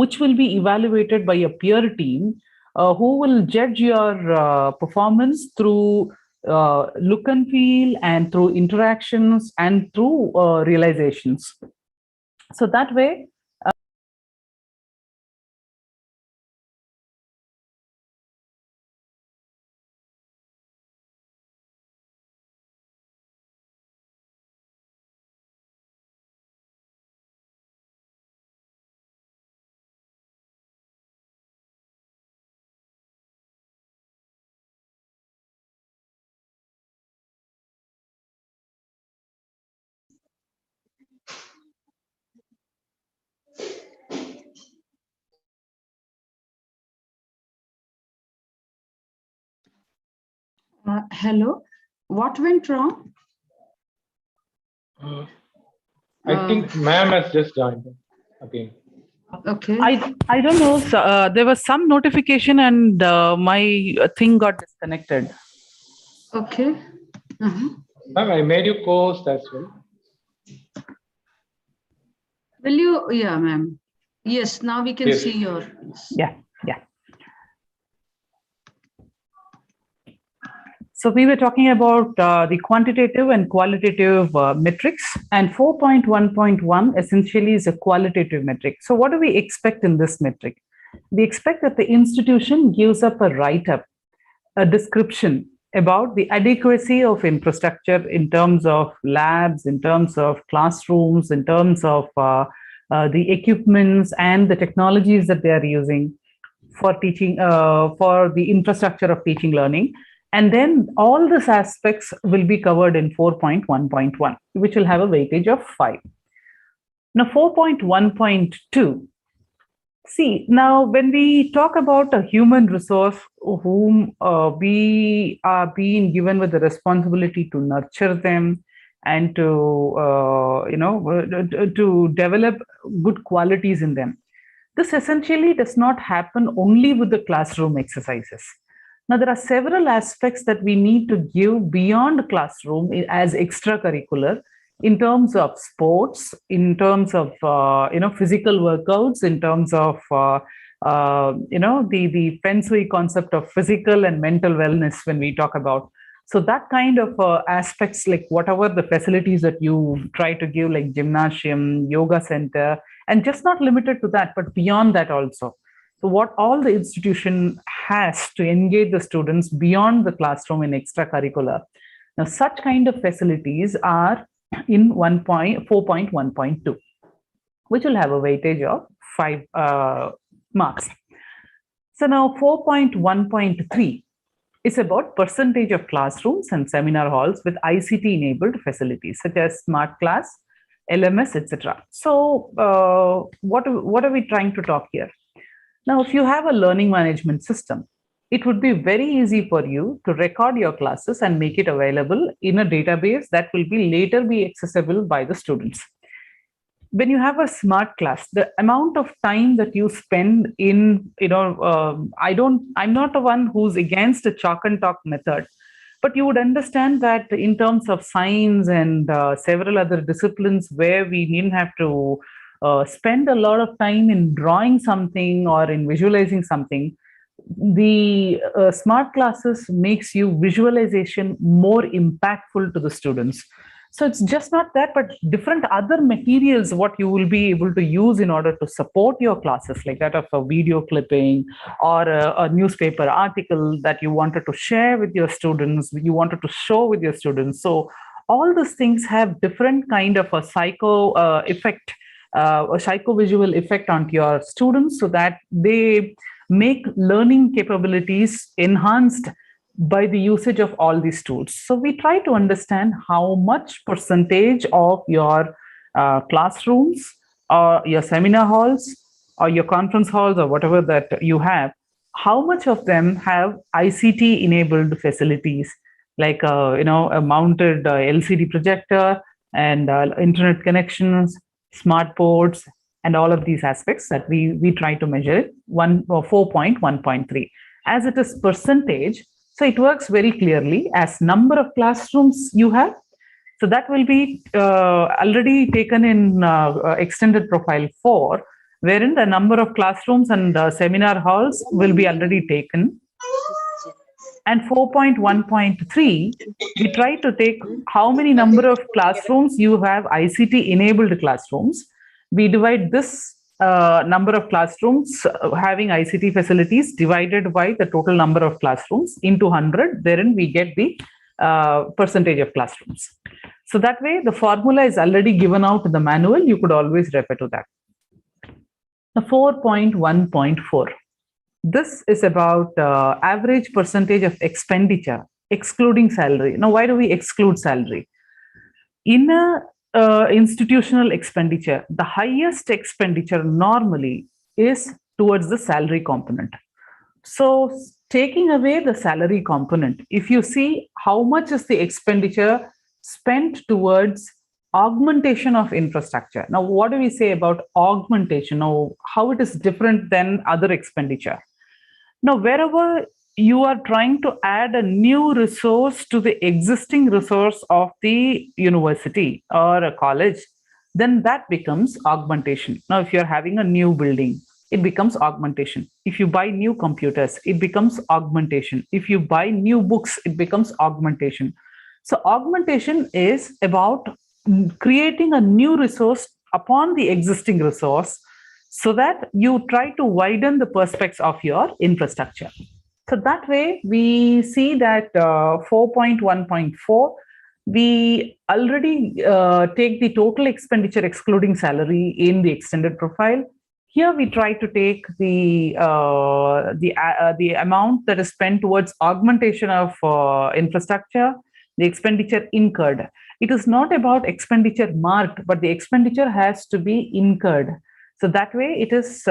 which will be evaluated by a peer team who will judge your performance through look and feel and through interactions and through realizations. So that way, Hello, what went wrong? I think ma'am has just joined again. Okay. I don't know. So, there was some notification and my thing got disconnected. Okay. Ma'am, I made you co-host as well. Will you? Yeah, ma'am. Yes, now we can see your. Yeah. So we were talking about the quantitative and qualitative metrics, and 4.1.1 essentially is a qualitative metric. So what do we expect in this metric? We expect that the institution gives up a write-up, a description about the adequacy of infrastructure in terms of labs, in terms of classrooms, in terms of the equipments and the technologies that they are using for teaching, for the infrastructure of teaching learning. And then all these aspects will be covered in 4.1.1, which will have a weightage of 5. Now 4.1.2. See, now when we talk about a human resource whom we are being given with the responsibility to nurture them and to, to develop good qualities in them, this essentially does not happen only with the classroom exercises. Now, there are several aspects that we need to give beyond classroom as extracurricular in terms of sports, in terms of physical workouts, in terms of the feng shui concept of physical and mental wellness when we talk about. So that kind of aspects, like whatever the facilities that you try to give, like gymnasium, yoga center, and just not limited to that, but beyond that also. So what all the institution has to engage the students beyond the classroom in extracurricular. Now, such kind of facilities are in 4.1.2, which will have a weightage of 5 marks. So now 4.1.3 is about percentage of classrooms and seminar halls with ICT-enabled facilities such as smart class, LMS, etc. So what are we trying to talk here? Now, if you have a learning management system, it would be very easy for you to record your classes and make it available in a database that will be later be accessible by the students. When you have a smart class, the amount of time that you spend in, I'm not the one who's against a chalk and talk method, but you would understand that in terms of science and several other disciplines where we didn't have to spend a lot of time in drawing something or in visualizing something, the smart classes makes you visualization more impactful to the students. So it's just not that, but different other materials what you will be able to use in order to support your classes, like that of a video clipping or a newspaper article that you wanted to share with your students, you wanted to show with your students. So all these things have different kind of a effect, a psychovisual effect onto your students, so that they make learning capabilities enhanced by the usage of all these tools. So we try to understand how much percentage of your classrooms or your seminar halls or your conference halls or whatever that you have, how much of them have ICT enabled facilities, like a mounted LCD projector and internet connections, smart boards, and all of these aspects that we try to measure it, 4.1.3. As it is percentage, so it works very clearly as number of classrooms you have. So that will be already taken in extended profile 4 wherein the number of classrooms and seminar halls will be already taken. And 4.1.3, we try to take how many number of classrooms you have ICT enabled classrooms. We divide this number of classrooms having ICT facilities divided by the total number of classrooms into 100. Therein we get the percentage of classrooms. So that way the formula is already given out in the manual. You could always refer to that. The 4.1.4. This is about average percentage of expenditure, excluding salary. Now, why do we exclude salary? In a institutional expenditure, the highest expenditure normally is towards the salary component. So taking away the salary component, if you see how much is the expenditure spent towards augmentation of infrastructure. Now, what do we say about augmentation? Now, how it is different than other expenditure? Now, wherever you are trying to add a new resource to the existing resource of the university or a college, then that becomes augmentation. Now, if you're having a new building, it becomes augmentation. If you buy new computers, it becomes augmentation. If you buy new books, it becomes augmentation. So augmentation is about creating a new resource upon the existing resource so that you try to widen the perspectives of your infrastructure. So that way, we see that 4.1.4, we already take the total expenditure excluding salary in the extended profile. Here we try to take the amount that is spent towards augmentation of infrastructure, the expenditure incurred. It is not about expenditure marked, but the expenditure has to be incurred. So that way it is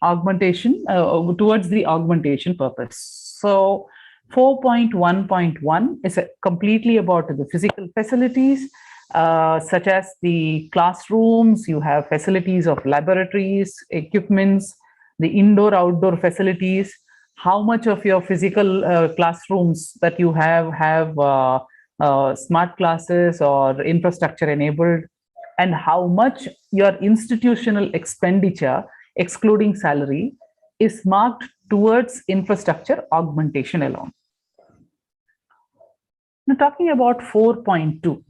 augmentation towards the augmentation purpose. So 4.1.1 is completely about the physical facilities, such as the classrooms. You have facilities of laboratories, equipments, the indoor-outdoor facilities. How much of your physical classrooms that you have smart classes or infrastructure enabled, and how much your institutional expenditure, excluding salary, is marked towards infrastructure augmentation alone. Now, talking about 4.2,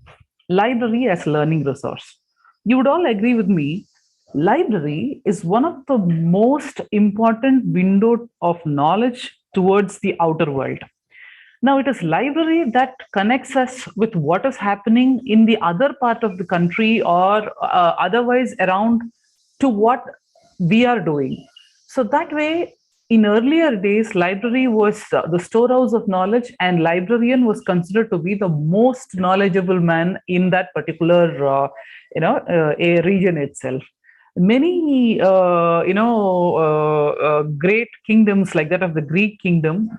library as learning resource. You would all agree with me, library is one of the most important window of knowledge towards the outer world. Now, it is library that connects us with what is happening in the other part of the country or otherwise around to what we are doing. So that way, in earlier days, library was the storehouse of knowledge, and librarian was considered to be the most knowledgeable man in that particular a region itself. Many great kingdoms like that of the Greek kingdom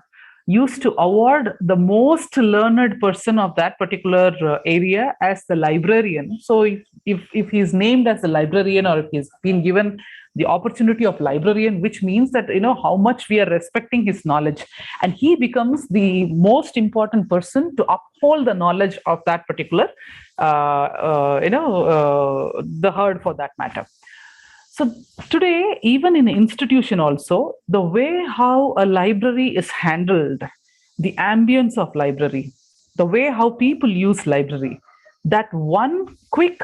used to award the most learned person of that particular area as the librarian. So if he's named as the librarian, or if he's been given the opportunity of librarian, which means that how much we are respecting his knowledge, and he becomes the most important person to uphold the knowledge of that particular the herd for that matter. So today, even in an institution also, the way how a library is handled, the ambience of library, the way how people use library, that one quick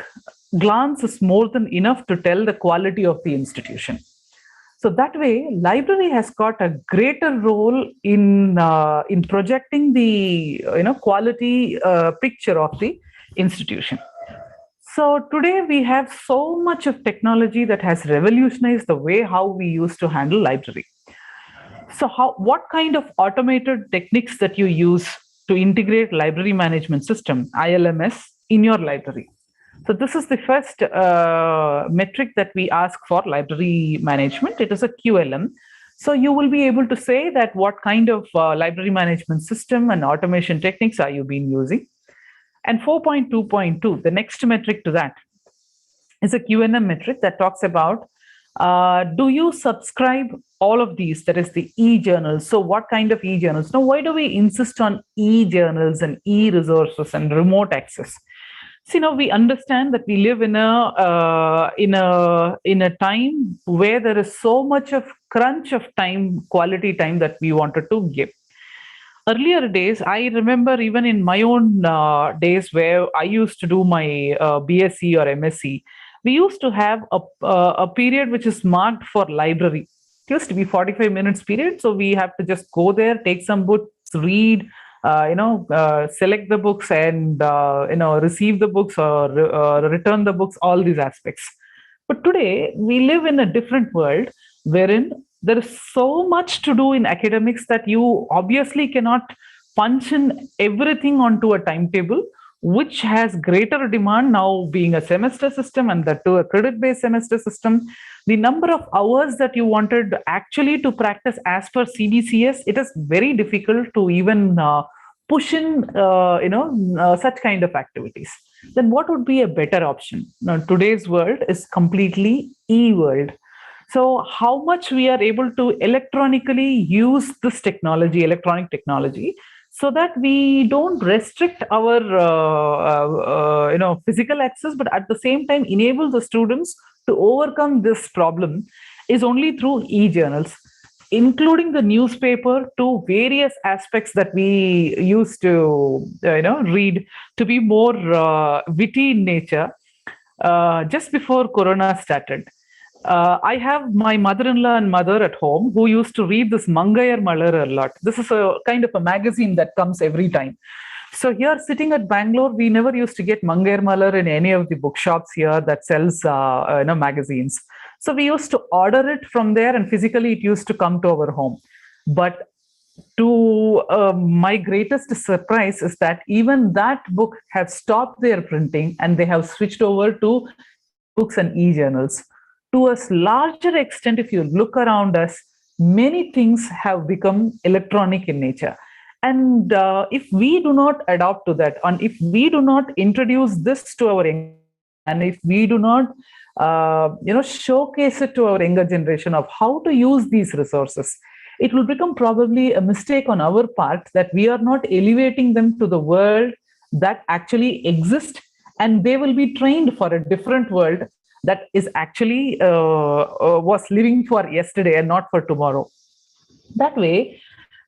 glance is more than enough to tell the quality of the institution. So that way, library has got a greater role in projecting the quality picture of the institution. So today we have so much of technology that has revolutionized the way how we used to handle library. So what kind of automated techniques that you use to integrate library management system, ILMS, in your library? So this is the first metric that we ask for library management. It is a QLM. So you will be able to say that what kind of library management system and automation techniques are you been using. And 4.2.2, the next metric to that, is a QNM metric that talks about, do you subscribe all of these? That is the e-journals. So what kind of e-journals? Now, why do we insist on e-journals and e-resources and remote access? See, now we understand that we live in a time where there is so much of crunch of time, quality time that we wanted to give. Earlier days, I remember even in my own days where I used to do my BSc or MSc, we used to have a period which is marked for library. It used to be 45 minutes period, so we have to just go there, take some books, read, select the books, and receive the books or return the books. All these aspects. But today we live in a different world wherein there is so much to do in academics that you obviously cannot punch in everything onto a timetable, which has greater demand now being a semester system and that to a credit based semester system. The number of hours that you wanted actually to practice as per CBCS, it is very difficult to even push in such kind of activities. Then what would be a better option? Now today's world is completely e-world. So how much we are able to electronically use this technology, electronic technology, so that we don't restrict our physical access, but at the same time enable the students to overcome this problem is only through e-journals, including the newspaper, to various aspects that we used to read to be more witty in nature. Just before Corona started, I have my mother-in-law and mother at home who used to read this Mangayar Malar a lot. This is a kind of a magazine that comes every time. So here, sitting at Bangalore, we never used to get Mangayar Malar in any of the bookshops here that sells magazines. So we used to order it from there, and physically it used to come to our home. But to my greatest surprise is that even that book have stopped their printing and they have switched over to books and e-journals. To a larger extent, if you look around us, many things have become electronic in nature. And if we do not adopt to that, and if we do not introduce this to our and if we do not showcase it to our younger generation of how to use these resources, it will become probably a mistake on our part that we are not elevating them to the world that actually exists, and they will be trained for a different world that is actually was living for yesterday and not for tomorrow. That way,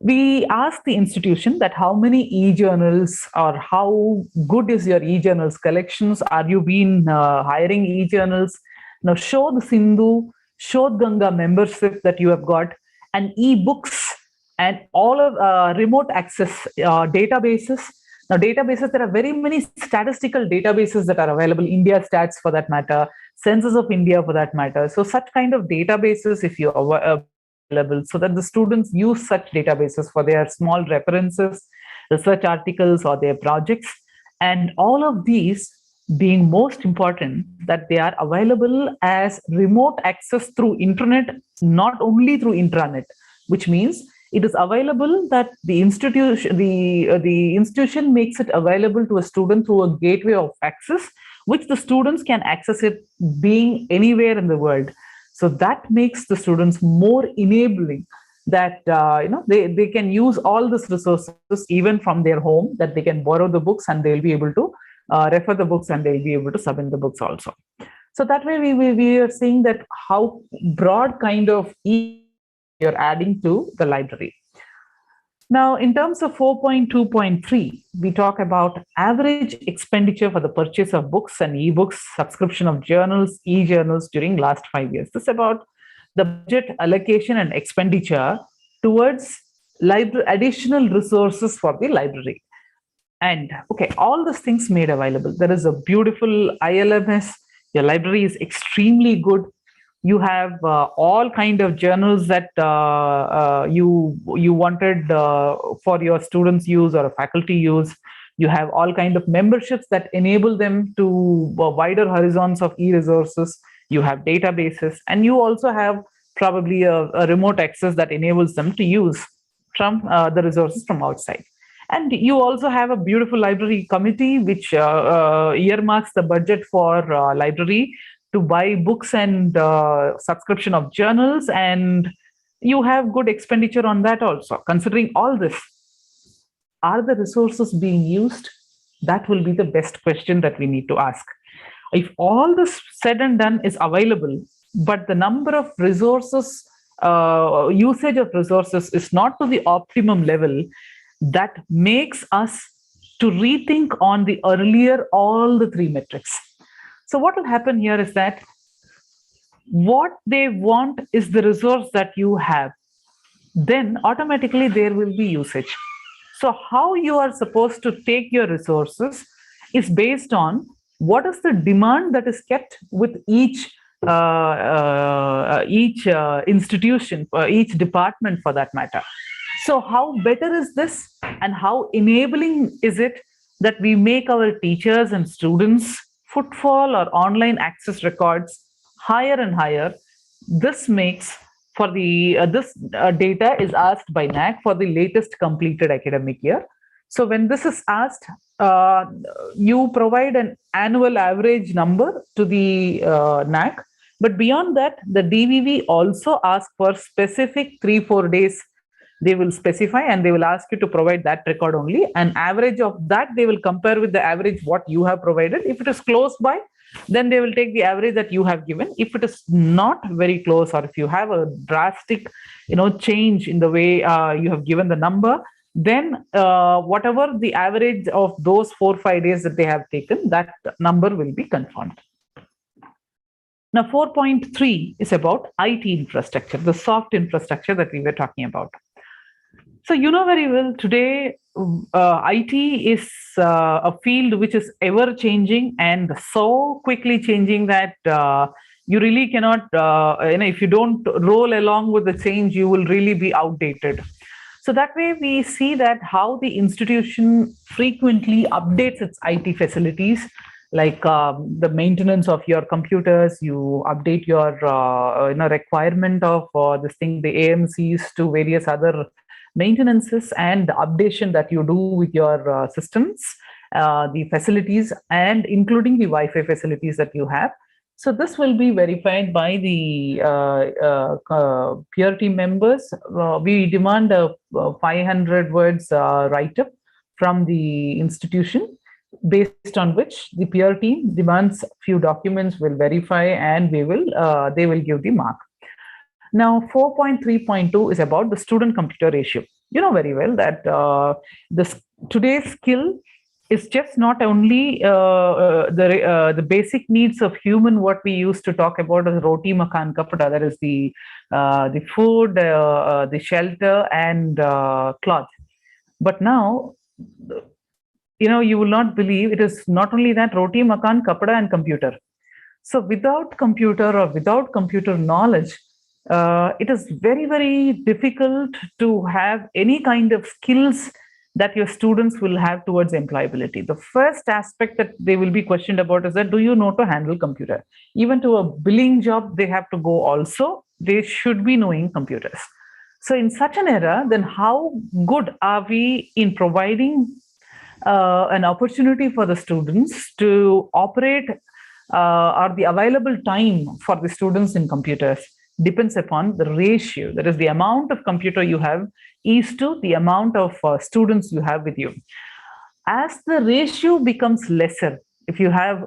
we ask the institution that how many e-journals or how good is your e-journals collections? Are you been hiring e-journals? Now show the Sindhu, show Ganga membership that you have got, and e-books and all of remote access databases. Now databases, there are very many statistical databases that are available, India Stats for that matter, Census of India for that matter. So such kind of databases, if you are available, so that the students use such databases for their small references, research articles, or their projects. And all of these being most important, that they are available as remote access through internet, not only through intranet, which means it is available that the institution makes it available to a student through a gateway of access, which the students can access it being anywhere in the world. So that makes the students more enabling, that they can use all these resources even from their home, that they can borrow the books and they'll be able to refer the books and they'll be able to submit the books also. So that way we are seeing that how broad kind of you're adding to the library. Now, in terms of 4.2.3, we talk about average expenditure for the purchase of books and ebooks, subscription of journals, e-journals during last 5 years. This is about the budget allocation and expenditure towards additional resources for the library. And okay, all these things made available. There is a beautiful ILMS. Your library is extremely good. You have all kind of journals that you wanted for your students' use or faculty use. You have all kind of memberships that enable them to wider horizons of e-resources. You have databases, and you also have probably a remote access that enables them to use from the resources from outside. And you also have a beautiful library committee which earmarks the budget for library to buy books and subscription of journals, and you have good expenditure on that also. Considering all this, are the resources being used? That will be the best question that we need to ask. If all this said and done is available, but the number of resources, usage of resources is not to the optimum level, that makes us to rethink on the earlier all the three metrics. So what will happen here is that what they want is the resource that you have, then automatically there will be usage. So how you are supposed to take your resources is based on what is the demand that is kept with each institution, each department for that matter. So how better is this, and how enabling is it that we make our teachers and students footfall or online access records higher and higher? This makes for the this data is asked by NAC for the latest completed academic year. So when this is asked, you provide an annual average number to the NAC, but beyond that, the DVV also asks for specific 3-4 days. They will specify and they will ask you to provide that record only. An average of that they will compare with the average what you have provided. If it is close by, then they will take the average that you have given. If it is not very close, or if you have a drastic, change in the way you have given the number, then whatever the average of those 4-5 days that they have taken, that number will be confirmed. Now, 4.3 is about IT infrastructure, the soft infrastructure that we were talking about. So you know very well today, IT is a field which is ever changing and so quickly changing that you really cannot, if you don't roll along with the change, you will really be outdated. So that way we see that how the institution frequently updates its IT facilities, like the maintenance of your computers, you update your requirement of this thing, the AMCs to various other maintenances, and the updation that you do with your systems, the facilities, and including the Wi-Fi facilities that you have. So this will be verified by the peer team members. We demand a 500 words write-up from the institution, based on which the peer team demands few documents, will verify, and they will give the mark. Now, 4.3.2 is about the student-computer ratio. You know very well that today's skill is just not only the basic needs of human, what we used to talk about as roti makan kapda, that is the food, the shelter, and cloth. But now, you will not believe, it is not only that roti makan kapda and computer. So without computer or without computer knowledge, it is very, very difficult to have any kind of skills that your students will have towards employability. The first aspect that they will be questioned about is that, do you know to handle computer? Even to a billing job, they have to go also. They should be knowing computers. So in such an era, then how good are we in providing an opportunity for the students to operate, or the available time for the students in computers depends upon the ratio, that is the amount of computer you have is to the amount of students you have with you. As the ratio becomes lesser, if you have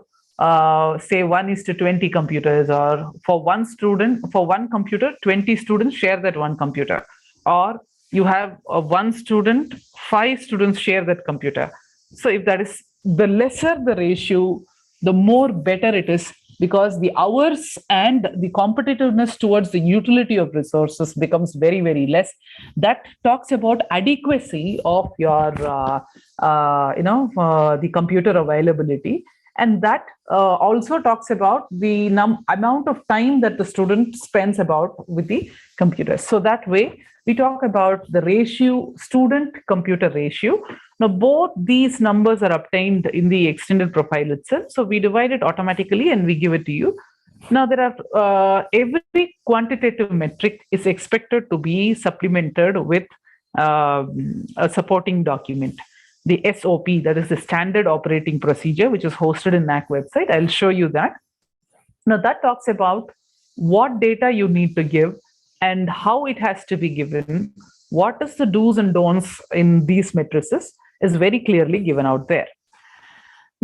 say 1:20 computers, or for one student, for one computer, 20 students share that one computer, or you have one student, 5 students share that computer. So if that is, the lesser the ratio, the more better it is, because the hours and the competitiveness towards the utility of resources becomes very, very less. That talks about adequacy of your, the computer availability. And that also talks about the amount of time that the student spends about with the computers. So that way, we talk about the ratio, student-computer ratio. Now, both these numbers are obtained in the extended profile itself. So we divide it automatically and we give it to you. Now, there are every quantitative metric is expected to be supplemented with a supporting document. The SOP, that is the standard operating procedure, which is hosted in NAC website. I'll show you that. Now, that talks about what data you need to give and how it has to be given. What is the do's and don'ts in these matrices is very clearly given out there.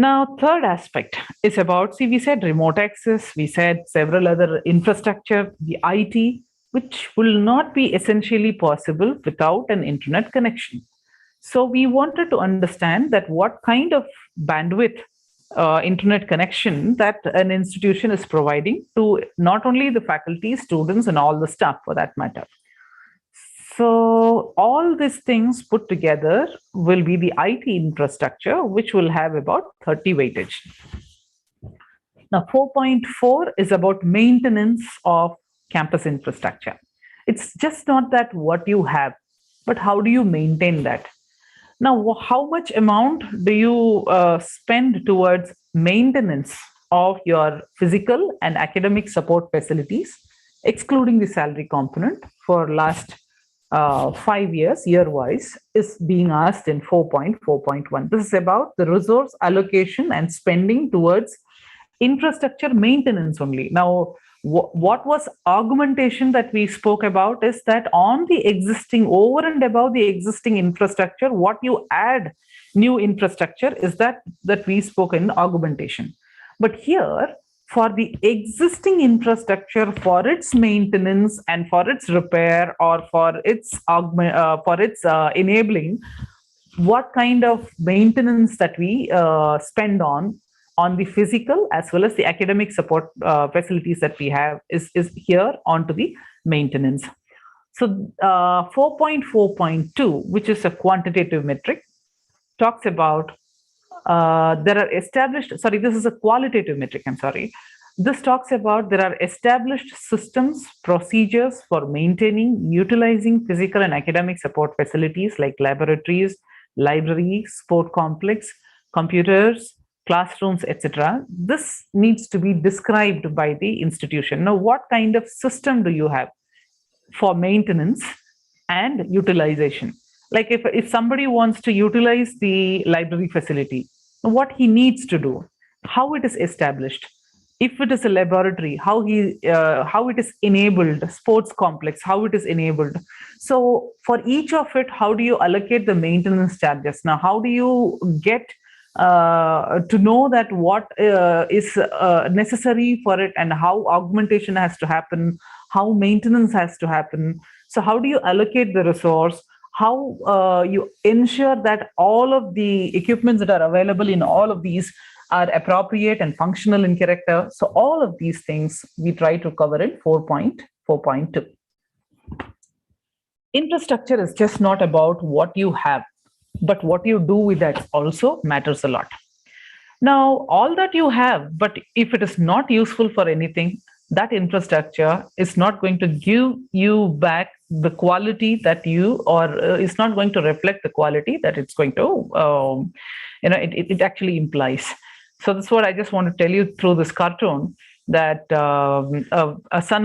Now, third aspect is about, see, we said remote access, we said several other infrastructure, the IT, which will not be essentially possible without an internet connection. So we wanted to understand that what kind of bandwidth internet connection that an institution is providing to not only the faculty, students, and all the staff for that matter. So all these things put together will be the IT infrastructure, which will have about 30 weightage. Now, 4.4 is about maintenance of campus infrastructure. It's just not that what you have, but how do you maintain that? Now, how much amount do you spend towards maintenance of your physical and academic support facilities, excluding the salary component for last 5 years, year-wise, is being asked in 4.4.1. This is about the resource allocation and spending towards infrastructure maintenance only. Now, what was augmentation that we spoke about is that on the existing, over and above the existing infrastructure, what you add new infrastructure is that we spoke in augmentation. But here, for the existing infrastructure, for its maintenance and for its repair or for its enabling, what kind of maintenance that we spend on the physical as well as the academic support facilities that we have is here onto the maintenance. So 4.4.2, which is a quantitative metric, talks about there are established, sorry, this is a qualitative metric, I'm sorry. This talks about there are established systems, procedures for maintaining, utilizing physical and academic support facilities like laboratories, libraries, sport complex, computers, classrooms, etc. This needs to be described by the institution. Now, what kind of system do you have for maintenance and utilization? Like if somebody wants to utilize the library facility, what he needs to do, how it is established, if it is a laboratory, how it is enabled, sports complex, how it is enabled. So for each of it, how do you allocate the maintenance charges? Now, how do you get to know that what is necessary for it and how augmentation has to happen, how maintenance has to happen? So how do you allocate the resource? How you ensure that all of the equipments that are available in all of these are appropriate and functional in character? So all of these things we try to cover in 4.4.2. Infrastructure is just not about what you have, but what you do with that also matters a lot. Now, all that you have, but if it is not useful for anything, that infrastructure is not going to give you back the quality that you, or is not going to reflect the quality that it's going to, it actually implies. So that's what I just want to tell you through this cartoon, that a son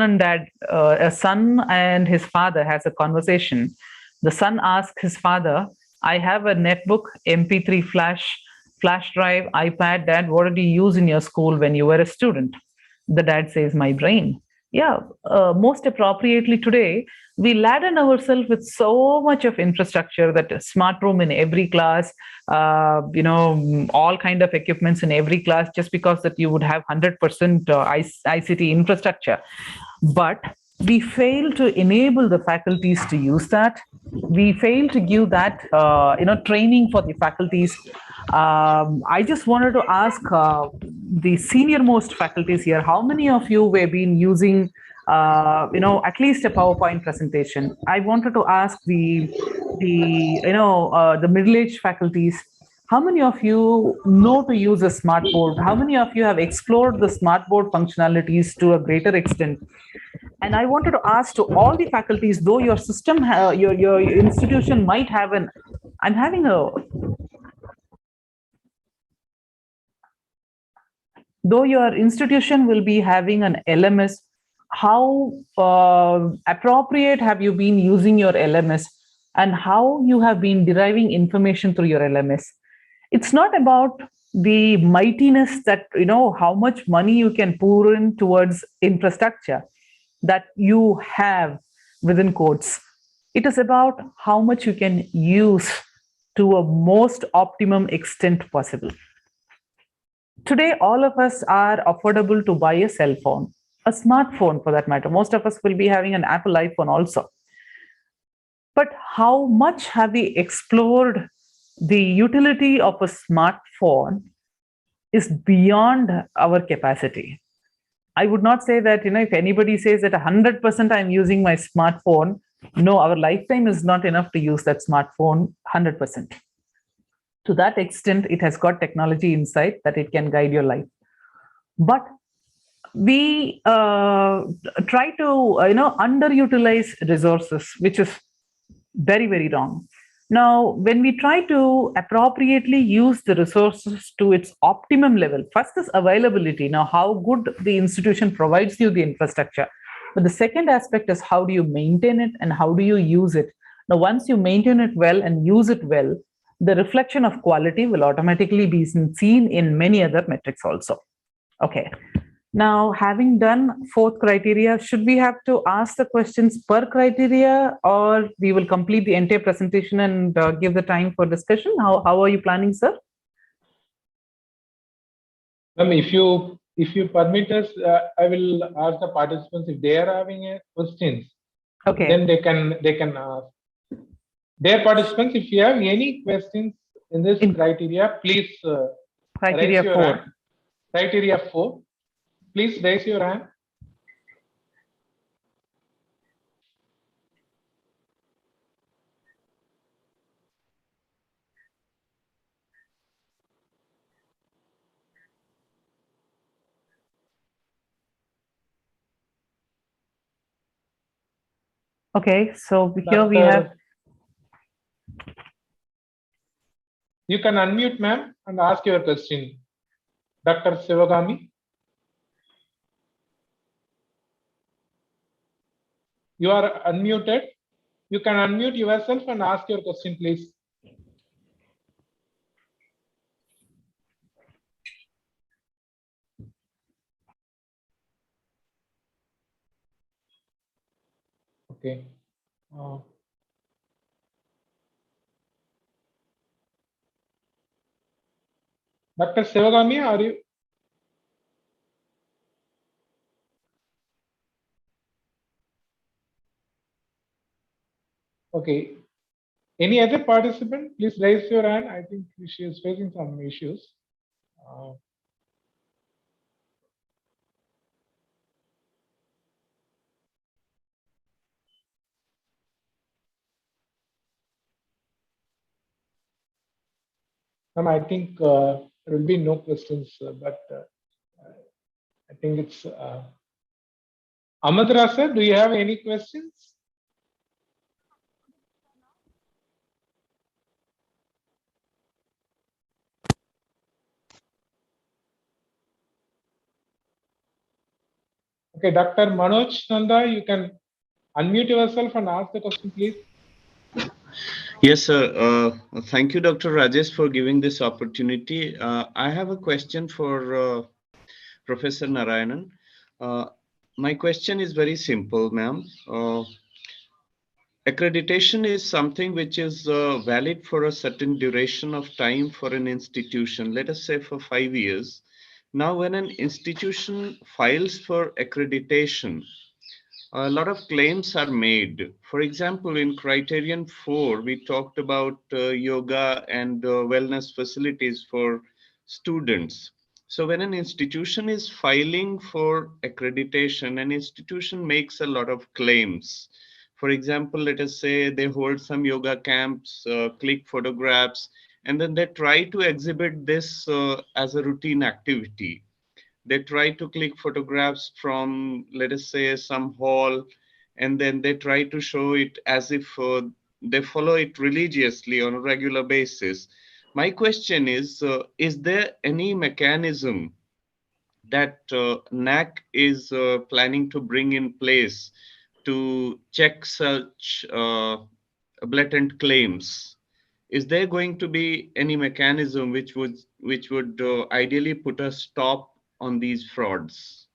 and his father has a conversation. The son asks his father, I have a netbook, MP3 flash drive, iPad. Dad, what did you use in your school when you were a student? The dad says, my brain. Yeah, most appropriately today, we laden ourselves with so much of infrastructure, that a smart room in every class, all kind of equipments in every class, just because that you would have 100% ICT infrastructure. But we fail to enable the faculties to use that. We fail to give that, training for the faculties. I just wanted to ask the senior most faculties here, how many of you have been using, at least a PowerPoint presentation? I wanted to ask the middle-aged faculties, how many of you know to use a smart board? How many of you have explored the smart board functionalities to a greater extent? And I wanted to ask to all the faculties, though your system, your institution might have an, though your institution will be having an LMS, how appropriate have you been using your LMS, and how you have been deriving information through your LMS? It's not about the mightiness that, how much money you can pour in towards infrastructure that you have within quotes. It is about how much you can use to a most optimum extent possible. Today, all of us are affordable to buy a cell phone, a smartphone for that matter. Most of us will be having an Apple iPhone also. But how much have we explored the utility of a smartphone is beyond our capacity. I would not say that, if anybody says that 100% I'm using my smartphone, no, our lifetime is not enough to use that smartphone 100%. To that extent, it has got technology inside that it can guide your life. But we try to, underutilize resources, which is very, very wrong. Now, when we try to appropriately use the resources to its optimum level, first is availability. Now, how good the institution provides you the infrastructure. But the second aspect is how do you maintain it and how do you use it. Now, once you maintain it well and use it well, the reflection of quality will automatically be seen in many other metrics also. Okay. Now, having done fourth criteria, should we have to ask the questions per criteria, or we will complete the entire presentation and give the time for discussion? How are you planning, sir? If you permit us, I will ask the participants if they are having questions. Okay. Then they can ask. Dear participants, if you have any questions in this criteria, please criteria raise your 4. hand. Criteria 4. Please raise your hand. Okay, so here we have. You can unmute, ma'am, and ask your question. Dr. Sivagami. You are unmuted. You can unmute yourself and ask your question, please. Okay. Dr. Sivagami, are you? Okay. Any other participant? Please raise your hand. I think she is facing some issues. I think there will be no questions, but I think it's Amadra sir. Do you have any questions? Okay, Dr. Manoj Nanda, you can unmute yourself and ask the question, please. Yes, sir. Thank you, Dr. Rajesh, for giving this opportunity. I have a question for Professor Narayanan. My question is very simple, ma'am. Accreditation is something which is valid for a certain duration of time for an institution, let us say for 5 years. Now, when an institution files for accreditation, a lot of claims are made. For example, in criterion 4, we talked about yoga and wellness facilities for students. So when an institution is filing for accreditation, an institution makes a lot of claims. For example, let us say they hold some yoga camps, click photographs, and then they try to exhibit this as a routine activity. They try to click photographs from, let us say, some hall, and then they try to show it as if they follow it religiously on a regular basis. My question is there any mechanism that NAC is planning to bring in place to check such blatant claims? Is there going to be any mechanism which would ideally put a stop on these frauds?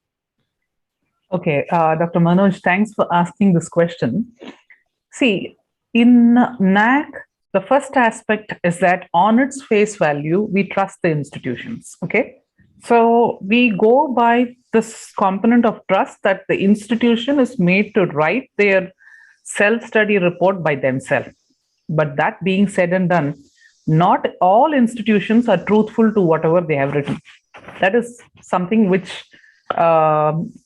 Okay, Dr. Manoj, thanks for asking this question. See, in NAC, the first aspect is that on its face value, we trust the institutions. Okay, So we go by this component of trust that the institution is made to write their self-study report by themselves. But that being said and done, not all institutions are truthful to whatever they have written. That is something which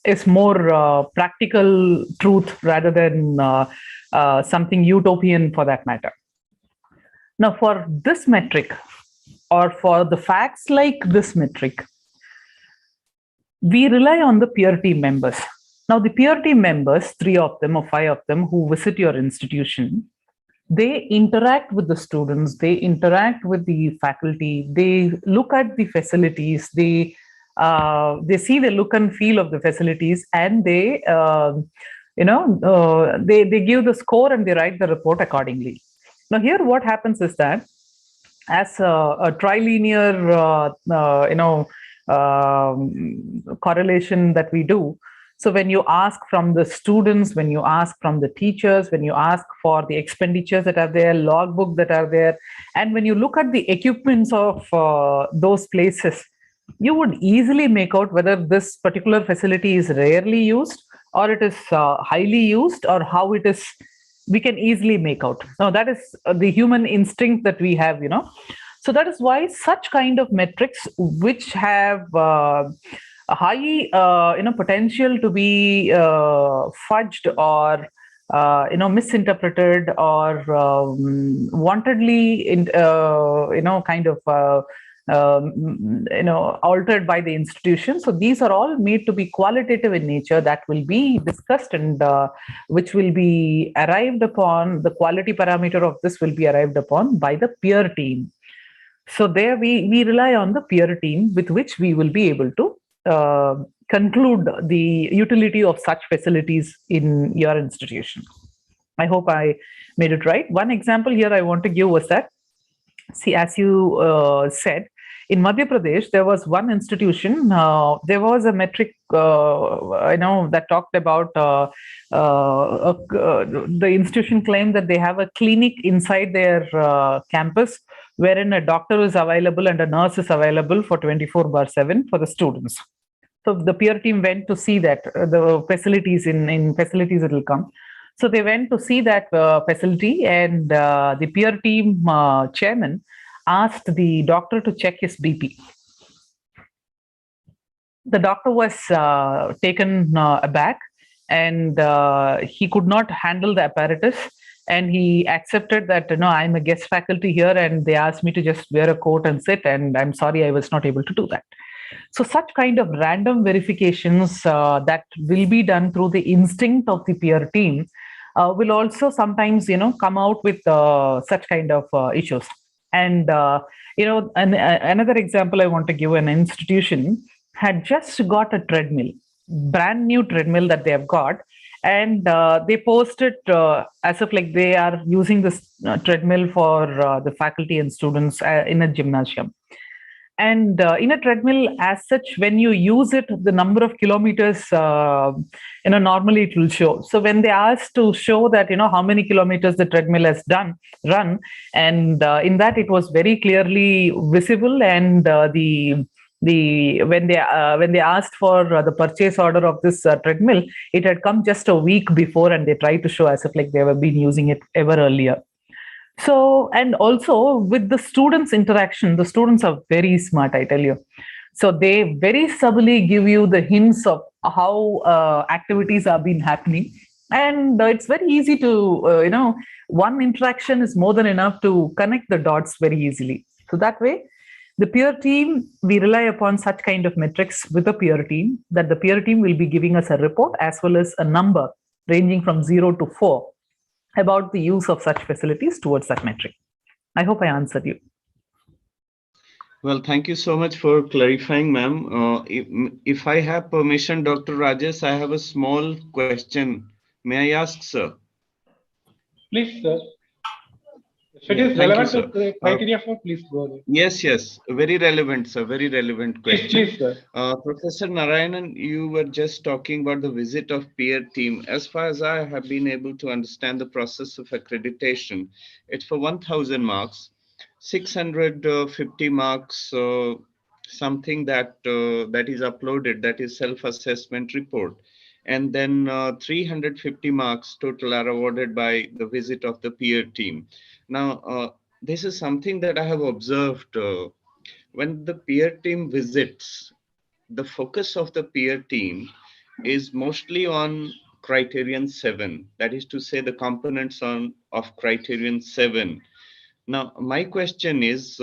is more practical truth rather than something utopian for that matter. Now, for this metric, or for the facts like this metric, we rely on the peer team members. Now, the peer team members, 3 of them or 5 of them who visit your institution, they interact with the students, they interact with the faculty, they look at the facilities, they see the look and feel of the facilities, and they they give the score and they write the report accordingly. Now here what happens is that as a trilinear correlation that we do. So when you ask from the students, when you ask from the teachers, when you ask for the expenditures that are there, logbook that are there, and when you look at the equipments of those places, you would easily make out whether this particular facility is rarely used or it is highly used, or how it is. We can easily make out. Now that is the human instinct that we have, So that is why such kind of metrics which have a high potential to be fudged or misinterpreted or wantedly altered by the institution. So these are all made to be qualitative in nature, that will be discussed and which will be arrived upon. The quality parameter of this will be arrived upon by the peer team. So there we rely on the peer team with which we will be able to conclude the utility of such facilities in your institution. I hope I made it right. One example here I want to give was that, see, as you said, in Madhya Pradesh, there was one institution, there was a metric, that talked about the institution claimed that they have a clinic inside their campus wherein a doctor is available and a nurse is available for 24/7 for the students. So the peer team went to see that the facilities in facilities it will come. So they went to see that facility, and the peer team chairman asked the doctor to check his BP. The doctor was taken aback, and he could not handle the apparatus. And he accepted that, I'm a guest faculty here, and they asked me to just wear a coat and sit, and I'm sorry I was not able to do that. So such kind of random verifications that will be done through the instinct of the peer team will also sometimes, come out with such kind of issues. And, another example I want to give, an institution had just got a treadmill, brand new treadmill that they have got. And they post it as if like they are using this treadmill for the faculty and students in a gymnasium. And in a treadmill as such, when you use it, the number of kilometers, normally it will show. So when they asked to show that, how many kilometers the treadmill has run, and in that it was very clearly visible. And when they asked for the purchase order of this treadmill, it had come just a week before, and they tried to show as if like they have been using it ever earlier. So, and also with the students' interaction, the students are very smart, I tell you. So they very subtly give you the hints of how activities are been happening. And it's very easy to, one interaction is more than enough to connect the dots very easily. So that way, the peer team, we rely upon such kind of metrics with the peer team, that the peer team will be giving us a report as well as a number ranging from 0 to 4 about the use of such facilities towards that metric. I hope I answered you. Well, thank you so much for clarifying, ma'am. If I have permission, Dr. Rajesh, I have a small question. May I ask, sir? Please, sir. If it is relevant to the criteria for, please go ahead. Yes, very relevant, sir. Very relevant question. Please, sir. Professor Narayanan, you were just talking about the visit of peer team. As far as I have been able to understand the process of accreditation, it's for 1,000 marks, 650 marks something that that is uploaded, that is self-assessment report, and then 350 marks total are awarded by the visit of the peer team. Now, this is something that I have observed when the peer team visits. The focus of the peer team is mostly on criterion 7, that is to say the components of criterion 7. Now, my question is,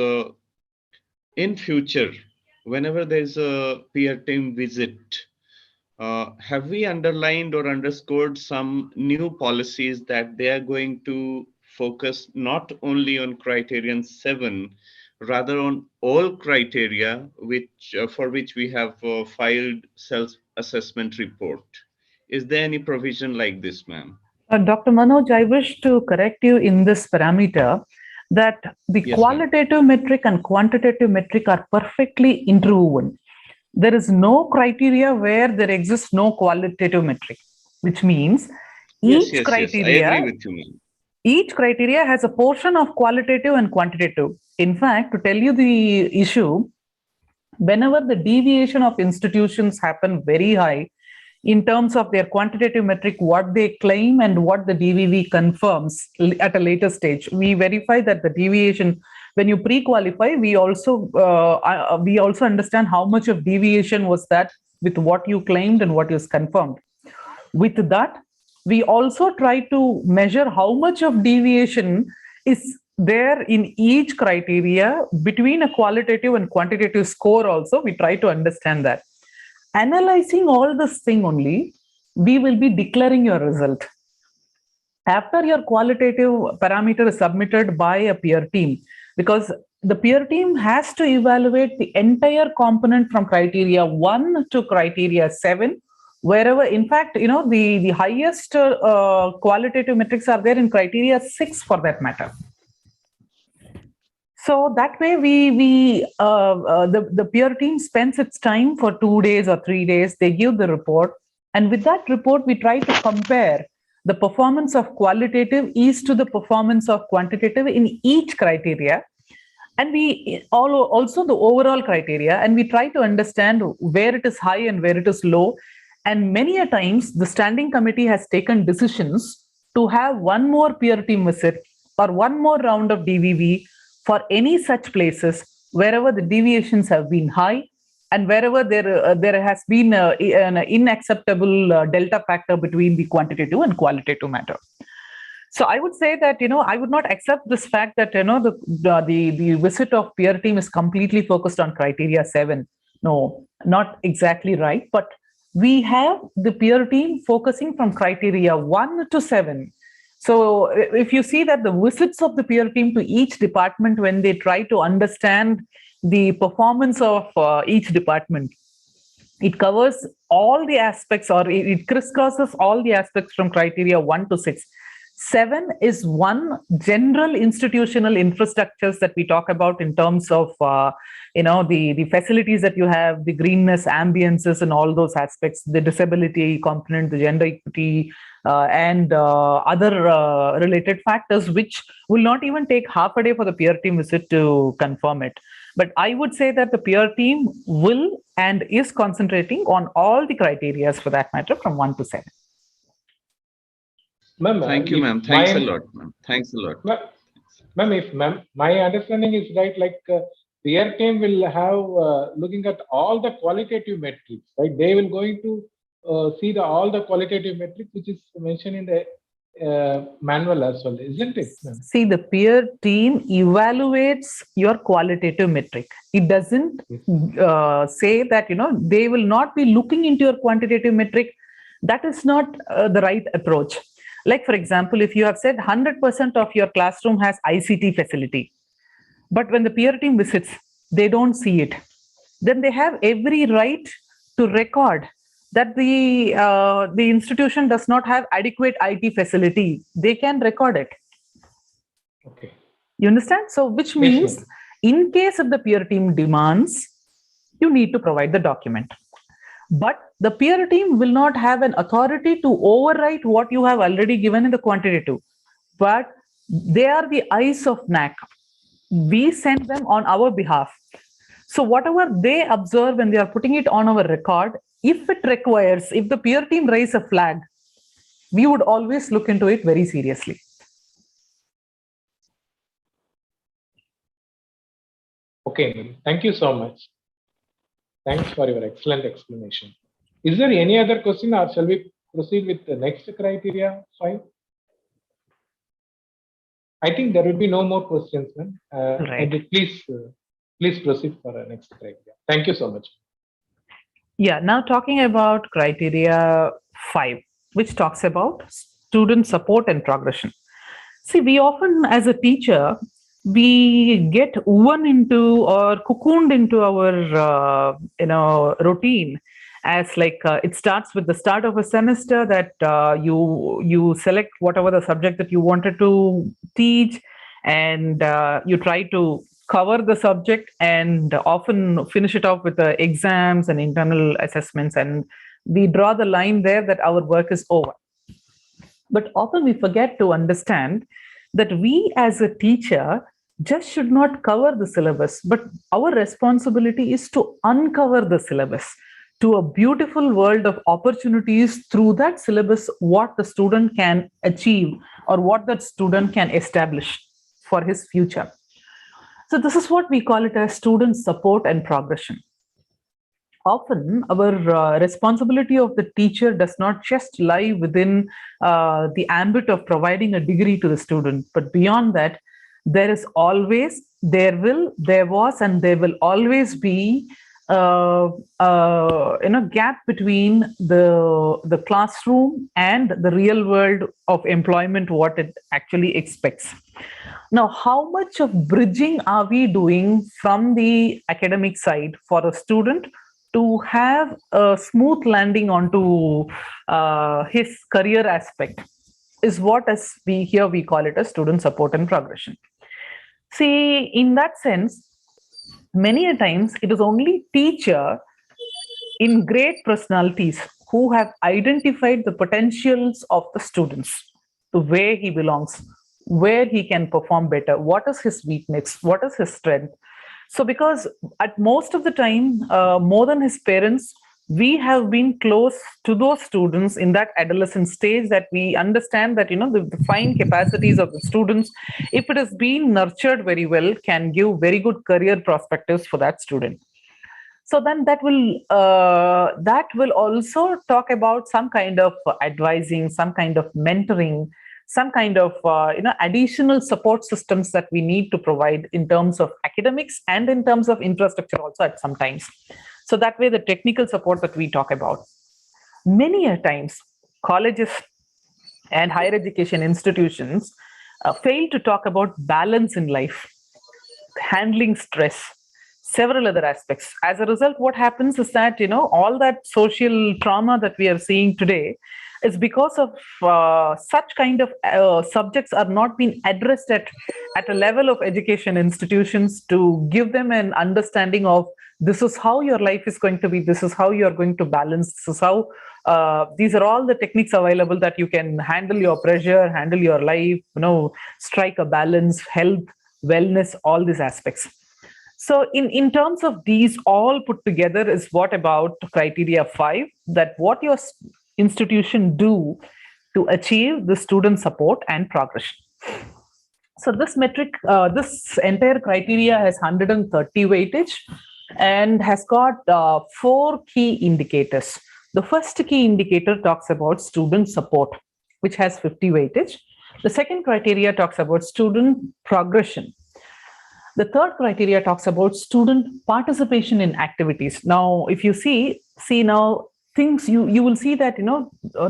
in future, whenever there's a peer team visit, have we underlined or underscored some new policies that they are going to focus not only on criterion 7, rather on all criteria which for which we have filed self-assessment report? Is there any provision like this, ma'am? Dr. Manoj, I wish to correct you in this parameter that the Yes, qualitative metric and quantitative metric are perfectly interwoven. There is no criteria where there exists no qualitative metric, which means yes, each I agree with you, ma'am. each criteria has a portion of qualitative and quantitative. In fact, to tell you the issue, whenever the deviation of institutions happen very high in terms of their quantitative metric, what they claim and what the DVV confirms at a later stage, we verify that the deviation, when you pre-qualify, we also understand how much of deviation was that with what you claimed and what is confirmed. With that, we also try to measure how much of deviation is there in each criteria between a qualitative and quantitative score. Also, we try to understand that. Analyzing all this thing only, we will be declaring your result. After your qualitative parameter is submitted by a peer team, because the peer team has to evaluate the entire component from criteria 1 to criteria 7, wherever, in fact, the highest qualitative metrics are there in criteria 6 for that matter. So that way, the peer team spends its time for 2 days or 3 days. They give the report, and with that report, we try to compare the performance of qualitative is to the performance of quantitative in each criteria, and we also the overall criteria, and we try to understand where it is high and where it is low. And many a times, the standing committee has taken decisions to have one more peer team visit or one more round of DVV for any such places wherever the deviations have been high and wherever there has been an unacceptable delta factor between the quantitative and qualitative matter. So I would say that, I would not accept this fact that, the visit of peer team is completely focused on criteria 7. No, not exactly right. But we have the peer team focusing from criteria 1 to 7. So if you see that the visits of the peer team to each department, when they try to understand the performance of each department, it covers all the aspects, or it crisscrosses all the aspects from criteria 1 to 6. 7 is one general institutional infrastructures that we talk about in terms of, the facilities that you have, the greenness, ambiences, and all those aspects, the disability component, the gender equity, and other related factors, which will not even take half a day for the peer team visit to confirm it. But I would say that the peer team will and is concentrating on all the criteria for that matter from 1 to 7. Thank you, ma'am. Thanks a lot, ma'am. Thanks a lot. Ma'am, my understanding is right, like peer team will have looking at all the qualitative metrics, right? They will going to see all the qualitative metrics which is mentioned in the manual as well, isn't it? See, the peer team evaluates your qualitative metric. It doesn't say that, they will not be looking into your quantitative metric. That is not the right approach. Like, for example, if you have said 100% of your classroom has ICT facility, but when the peer team visits, they don't see it, then they have every right to record that the institution does not have adequate IT facility. They can record it. Okay. You understand? So, which means, yes, in case if the peer team demands, you need to provide the document. But the peer team will not have an authority to overwrite what you have already given in the quantitative. But they are the eyes of NAC. We send them on our behalf. So whatever they observe when they are putting it on our record, if it requires, if the peer team raise a flag, we would always look into it very seriously. Okay, thank you so much. Thanks for your excellent explanation. Is there any other question, or shall we proceed with the next criteria 5? I think there will be no more questions, ma'am. Right. And please proceed for the next criteria. Thank you so much. Yeah, now talking about criteria 5, which talks about student support and progression. See, we often, as a teacher, we get woven into or cocooned into our routine, as like it starts with the start of a semester that you select whatever the subject that you wanted to teach, and you try to cover the subject and often finish it off with the exams and internal assessments, and we draw the line there that our work is over. But often we forget to understand that we as a teacher just should not cover the syllabus, but our responsibility is to uncover the syllabus to a beautiful world of opportunities through that syllabus, what the student can achieve or what that student can establish for his future. So this is what we call it as student support and progression. Often our responsibility of the teacher does not just lie within the ambit of providing a degree to the student, but beyond that, there is always, there was, and there will always be gap between the classroom and the real world of employment, what it actually expects. Now, how much of bridging are we doing from the academic side for a student to have a smooth landing onto his career aspect is what, as we call it as student support and progression. See, in that sense, many a times it is only teacher in great personalities who have identified the potentials of the students, to where he belongs, where he can perform better, what is his weakness, what is his strength. So because at most of the time, more than his parents, we have been close to those students in that adolescent stage, that we understand that, the fine capacities of the students, if it has been nurtured very well, can give very good career perspectives for that student. So then that will also talk about some kind of advising, some kind of mentoring, some kind of additional support systems that we need to provide in terms of academics and in terms of infrastructure also at some times. So that way, the technical support that we talk about, many a times colleges and higher education institutions fail to talk about balance in life, handling stress, several other aspects. As a result, what happens is that, all that social trauma that we are seeing today is because of such kind of subjects are not being addressed at a level of education institutions to give them an understanding of this is how your life is going to be, this is how you are going to balance, this is how these are all the techniques available that you can handle your pressure, handle your life, strike a balance, health, wellness, all these aspects. So in terms of these all put together is what about criteria 5, that what your institution do to achieve the student support and progression. So this metric, this entire criteria has 130 weightage and has got 4 key indicators. The first key indicator talks about student support, which has 50 weightage. The second criteria talks about student progression. The third criteria talks about student participation in activities. Now, if you see now, things you will see that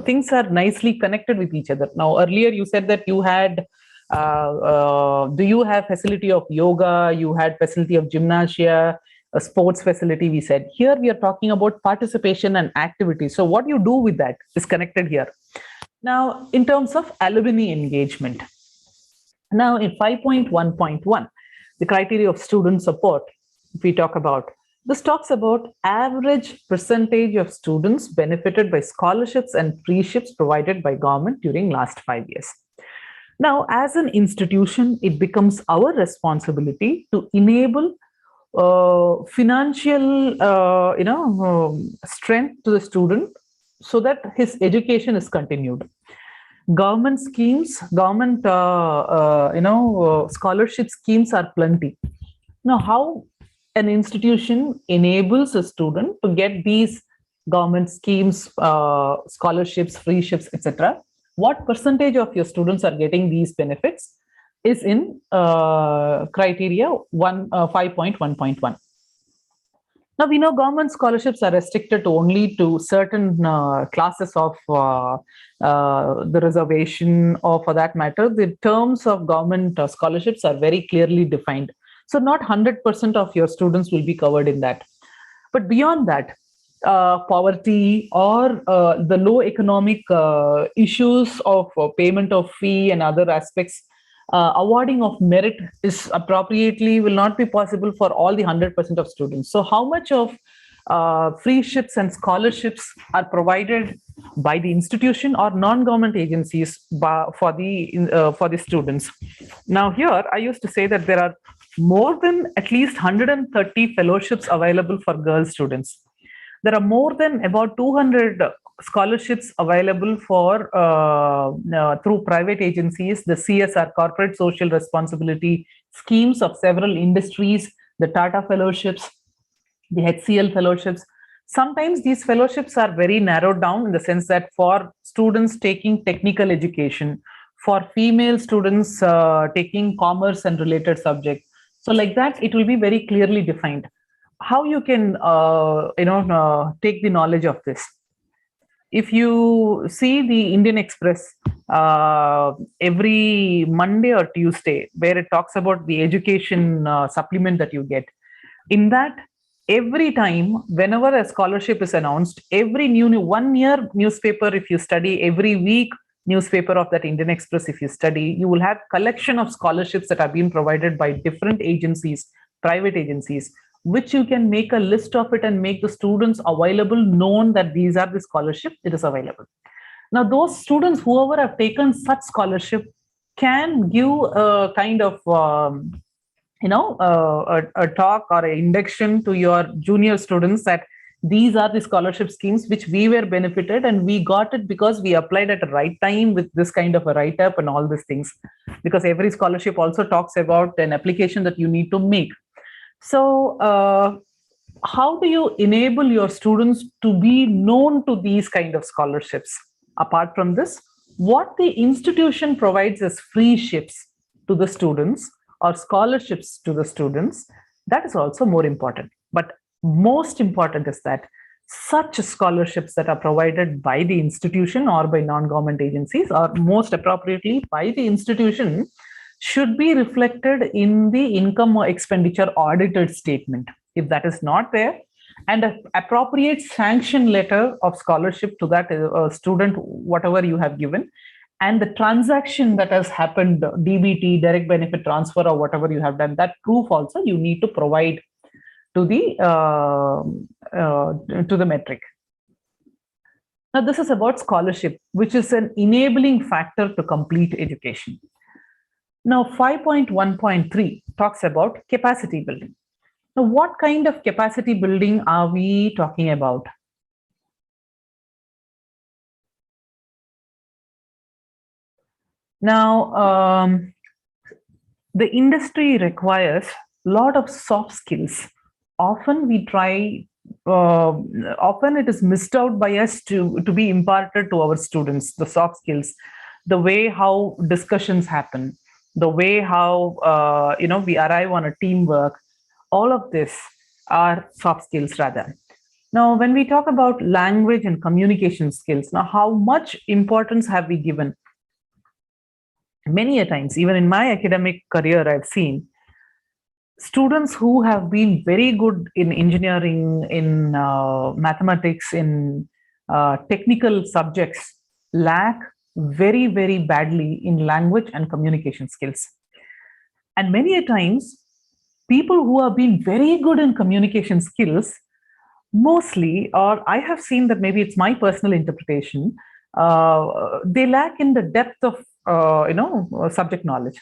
things are nicely connected with each other. Now, earlier you said that you had do you have facility of yoga, you had facility of gymnasia, a sports facility, we said. Here we are talking about participation and activities. So what you do with that is connected here. Now, in terms of alumni engagement, now in 5.1.1, the criteria of student support, if we talk about, this talks about average percentage of students benefited by scholarships and freeships provided by government during last 5 years. Now, as an institution, it becomes our responsibility to enable financial, strength to the student so that his education is continued. Government schemes, government, scholarship schemes are plenty. Now, how an institution enables a student to get these government schemes, scholarships, free ships, etc. What percentage of your students are getting these benefits is in criteria 5.1.1. Now, we know government scholarships are restricted only to certain classes of the reservation, or for that matter, the terms of government scholarships are very clearly defined. So not 100% of your students will be covered in that. But beyond that, poverty or the low economic issues of payment of fee and other aspects, awarding of merit is appropriately will not be possible for all the 100% of students. So how much of free ships and scholarships are provided by the institution or non-government agencies for the students? Now here I used to say that there are more than at least 130 fellowships available for girl students. There are more than about 200 scholarships available for through private agencies, the CSR, corporate social responsibility schemes of several industries, the Tata fellowships, the HCL fellowships. Sometimes these fellowships are very narrowed down in the sense that for students taking technical education, for female students taking commerce and related subjects. So like that, it will be very clearly defined how you can take the knowledge of this. If you see the Indian Express every Monday or Tuesday, where it talks about the education supplement that you get, in that every time, whenever a scholarship is announced, every new 1 year newspaper, if you study, every week newspaper of that Indian Express, if you study, you will have collection of scholarships that have been provided by different agencies, private agencies, which you can make a list of it and make the students available, known that these are the scholarships, it is available. Now, those students, whoever have taken such scholarship, can give a kind of a talk or an induction to your junior students that these are the scholarship schemes which we were benefited, and we got it because we applied at the right time with this kind of a write-up and all these things. Because every scholarship also talks about an application that you need to make. So how do you enable your students to be known to these kind of scholarships? Apart from this, what the institution provides as free ships to the students or scholarships to the students, that is also more important. But most important is that such scholarships that are provided by the institution or by non-government agencies, or most appropriately by the institution, should be reflected in the income or expenditure audited statement. If that is not there, and an appropriate sanction letter of scholarship to that student, whatever you have given, and the transaction that has happened, DBT, direct benefit transfer, or whatever you have done, that proof also you need to provide to the metric. Now, this is about scholarship, which is an enabling factor to complete education. Now, 5.1.3 talks about capacity building. Now, what kind of capacity building are we talking about? Now, the industry requires a lot of soft skills. Often we try, often it is missed out by us to be imparted to our students, the soft skills, the way how discussions happen, the way how we arrive on a teamwork. All of this are soft skills rather. Now, when we talk about language and communication skills, now how much importance have we given? Many a times, even in my academic career, I've seen students who have been very good in engineering, in mathematics, in technical subjects, lack very, very badly in language and communication skills. And many a times, people who have been very good in communication skills, mostly, or I have seen that maybe it's my personal interpretation, they lack in the depth of subject knowledge.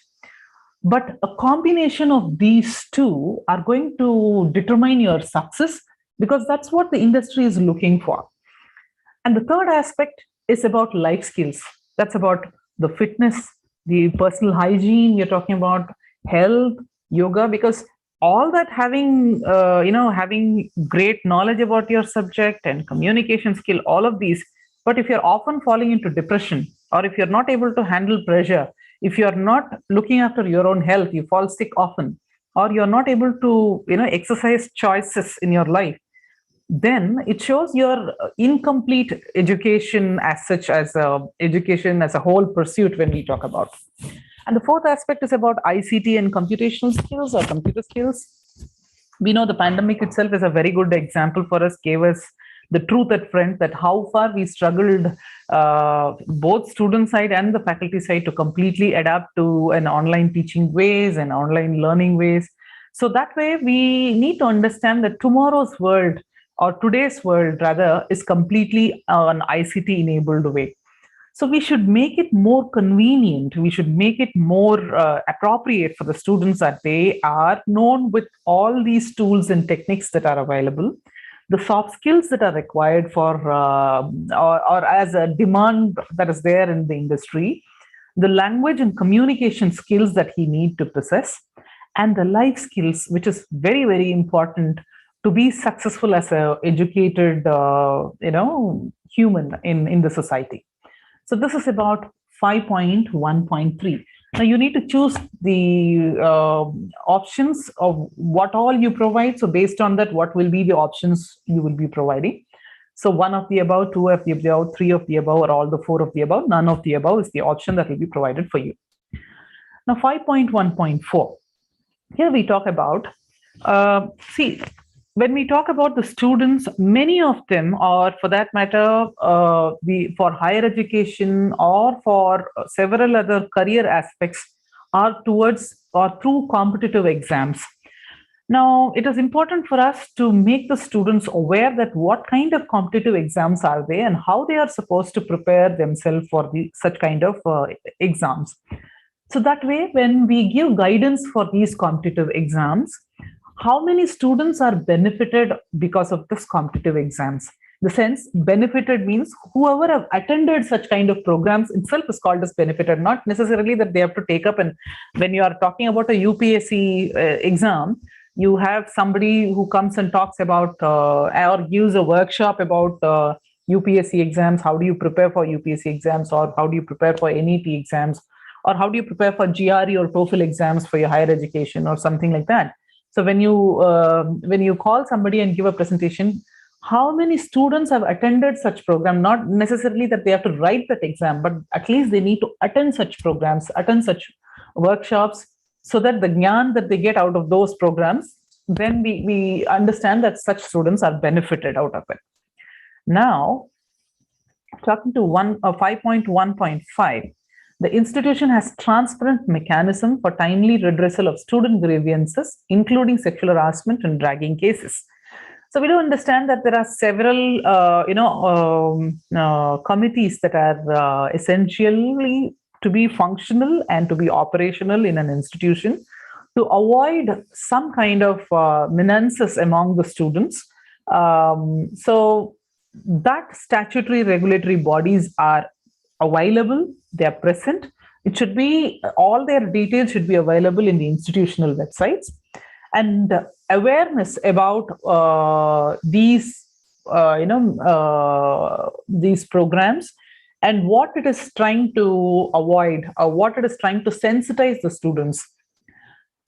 But a combination of these two are going to determine your success, because that's what the industry is looking for. And the third aspect is about life skills. That's about the fitness, the personal hygiene. You're talking about health, yoga, because all that, having great knowledge about your subject and communication skill, all of these. But if you're often falling into depression, or if you're not able to handle pressure, if you're not looking after your own health, you fall sick often, or you're not able to, exercise choices in your life, then it shows your incomplete education as such, as education as a whole pursuit when we talk about. And the fourth aspect is about ICT and computational skills or computer skills. We know the pandemic itself is a very good example for us, gave us the truth at front that how far we struggled, both student side and the faculty side, to completely adapt to an online teaching ways and online learning ways. So that way we need to understand that tomorrow's world, or today's world rather, is completely an ICT enabled way. So we should make it more convenient. We should make it more appropriate for the students, that they are known with all these tools and techniques that are available, the soft skills that are required for, or as a demand that is there in the industry, the language and communication skills that he need to possess, and the life skills, which is very, very important to be successful as a educated, human in the society. So this is about 5.1.3. Now you need to choose the options of what all you provide. So based on that, what will be the options you will be providing? So 1 of the above, 2 of the above, 3 of the above, or all the 4 of the above. None of the above is the option that will be provided for you. Now 5.1.4. Here we talk about, when we talk about the students, many of them, or for that matter, for higher education or for several other career aspects, are towards or through competitive exams. Now, it is important for us to make the students aware that what kind of competitive exams are they and how they are supposed to prepare themselves for such kind of exams. So that way, when we give guidance for these competitive exams, how many students are benefited because of this competitive exams? The sense benefited means whoever have attended such kind of programs itself is called as benefited, not necessarily that they have to take up. And when you are talking about a UPSC exam, you have somebody who comes and talks about or gives a workshop about UPSC exams. How do you prepare for UPSC exams, or how do you prepare for NET exams, or how do you prepare for GRE or TOEFL exams for your higher education, or something like that. So when you call somebody and give a presentation, how many students have attended such program? Not necessarily that they have to write that exam, but at least they need to attend such programs, attend such workshops, so that the gyan that they get out of those programs, then we understand that such students are benefited out of it. Now, talking to 5.1.5. The institution has transparent mechanism for timely redressal of student grievances, including sexual harassment and dragging cases. So we do understand that there are several, committees that are essentially to be functional and to be operational in an institution to avoid some kind of menaces among the students. So that statutory regulatory bodies are available, they are present. It should be, all their details should be available in the institutional websites, and awareness about these programs and what it is trying to avoid, or what it is trying to sensitize the students.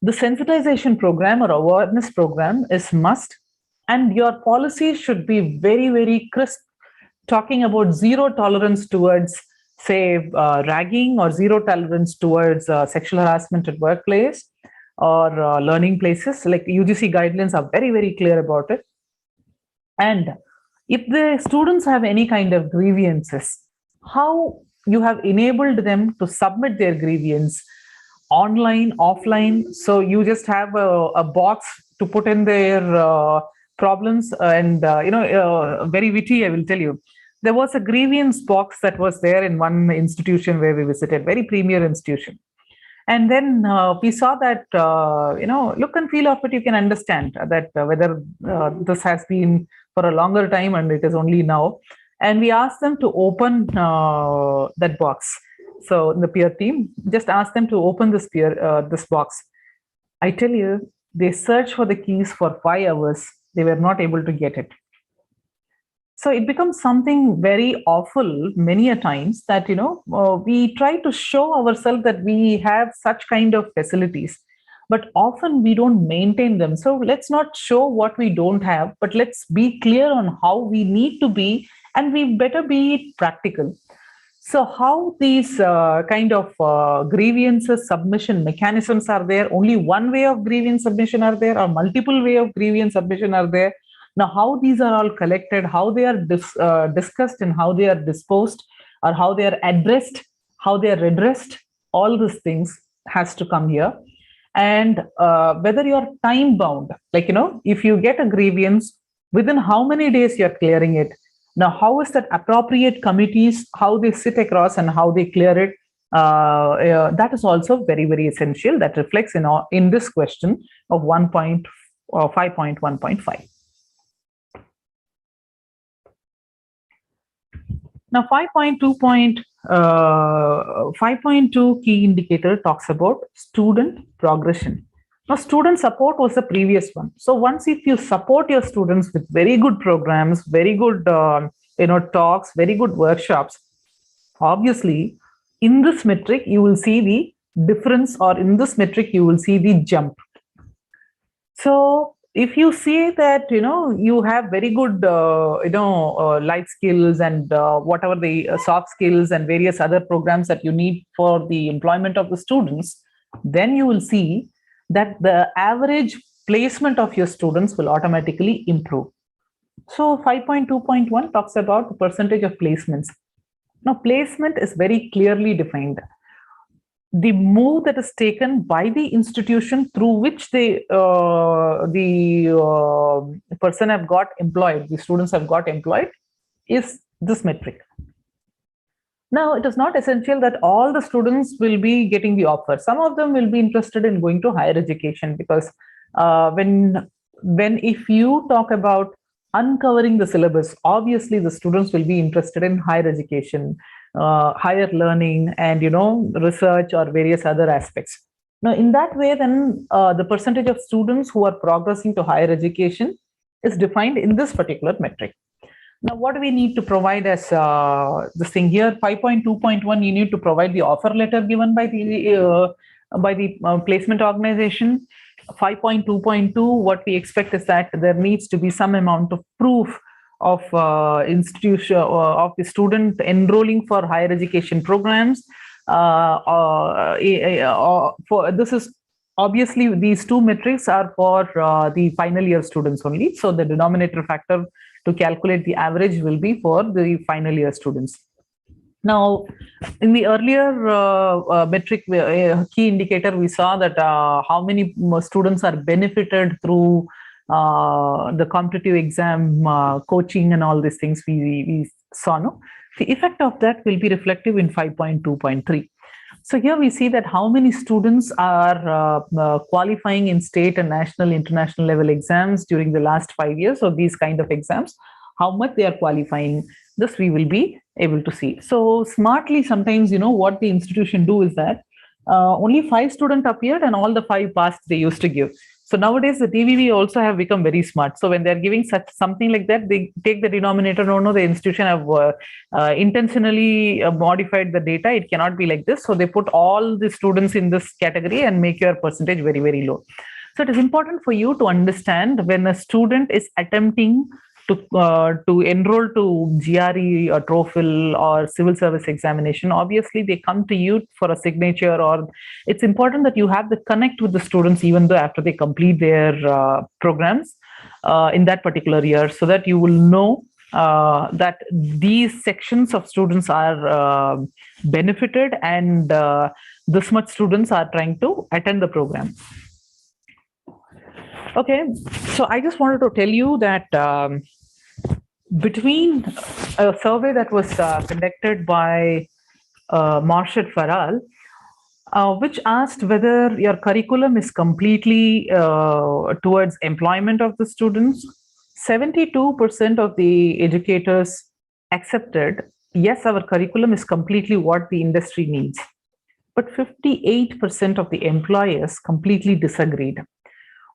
The sensitization program or awareness program is must, and your policies should be very, very crisp, talking about zero tolerance towards, say, ragging, or zero tolerance towards sexual harassment at workplace or learning places. Like UGC guidelines are very, very clear about it. And if the students have any kind of grievances, how you have enabled them to submit their grievance online, offline. So you just have a box to put in their problems, and very witty, I will tell you. There was a grievance box that was there in one institution where we visited, very premier institution. And then we saw that, look and feel of it, you can understand that whether this has been for a longer time and it is only now. And we asked them to open that box. So the peer team just asked them to open this box. I tell you, they searched for the keys for 5 hours. They were not able to get it. So it becomes something very awful many a times that, we try to show ourselves that we have such kind of facilities, but often we don't maintain them. So let's not show what we don't have, but let's be clear on how we need to be, and we better be practical. So how these kind of grievances submission mechanisms are there? Only one way of grievance submission are there, or multiple way of grievance submission are there? Now, how these are all collected, how they are discussed, and how they are disposed, or how they are addressed, how they are redressed, all these things has to come here. And whether you're time bound, like, if you get a grievance, within how many days you're clearing it. Now, how is that appropriate committees, how they sit across and how they clear it? That is also very, very essential. That reflects in this question of 5.1.5. Now, 5.2 key indicator talks about student progression. Now, student support was the previous one. So once if you support your students with very good programs, very good talks, very good workshops, obviously in this metric you will see the difference, or in this metric you will see the jump. So if you see that you have very good life skills and whatever the soft skills and various other programs that you need for the employment of the students, then you will see that the average placement of your students will automatically improve. So 5.2.1 talks about the percentage of placements. Now, placement is very clearly defined. The move that is taken by the institution through which the person have got employed, the students have got employed, is this metric. Now, it is not essential that all the students will be getting the offer. Some of them will be interested in going to higher education, because when if you talk about uncovering the syllabus, obviously the students will be interested in higher education, higher learning, and research or various other aspects. Now, in that way, then the percentage of students who are progressing to higher education is defined in this particular metric. Now, what do we need to provide as this thing here? 5.2.1, you need to provide the offer letter given by the placement organization. 5.2.2, what we expect is that there needs to be some amount of proof of institution of the student enrolling for higher education programs. This is obviously, these two metrics are for the final year students only. So the denominator factor to calculate the average will be for the final year students. Now, in the earlier metric key indicator, we saw that how many students are benefited through the competitive exam coaching and all these things we saw. No, the effect of that will be reflective in 5.2.3. So here we see that how many students are qualifying in state and national, international level exams during the last 5 years. So these kind of exams, how much they are qualifying, this we will be able to see. So smartly, sometimes, what the institution do is that only 5 students appeared and all the 5 passed they used to give. So nowadays the DVV also have become very smart. So when they're giving something like that, they take the denominator. No, the institution have intentionally modified the data. It cannot be like this. So they put all the students in this category and make your percentage very, very low. So it is important for you to understand, when a student is attempting to enroll to GRE or TOEFL or civil service examination, obviously they come to you for a signature, or it's important that you have the connect with the students even though after they complete their programs in that particular year, so that you will know that these sections of students are benefited, and this much students are trying to attend the program. Okay, so I just wanted to tell you that between a survey that was conducted by Marshad Faral, which asked whether your curriculum is completely towards employment of the students. 72% of the educators accepted, yes, our curriculum is completely what the industry needs. But 58% of the employers completely disagreed.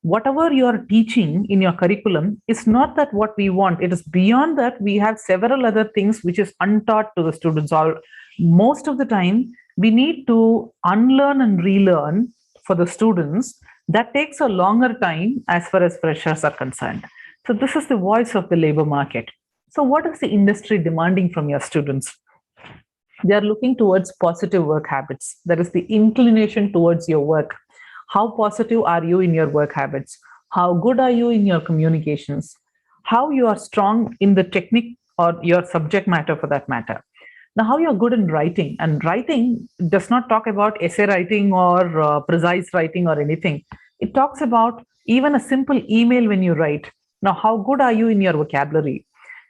Whatever you are teaching in your curriculum is not that what we want. It is beyond that. We have several other things which is untaught to the students. Or most of the time, we need to unlearn and relearn for the students. That takes a longer time as far as freshers are concerned. So this is the voice of the labor market. So what is the industry demanding from your students? They are looking towards positive work habits. That is the inclination towards your work. How positive are you in your work habits? How good are you in your communications? How you are strong in the technique or your subject matter for that matter. Now, how you're good in writing. And writing does not talk about essay writing or precise writing or anything. It talks about even a simple email when you write. Now, how good are you in your vocabulary?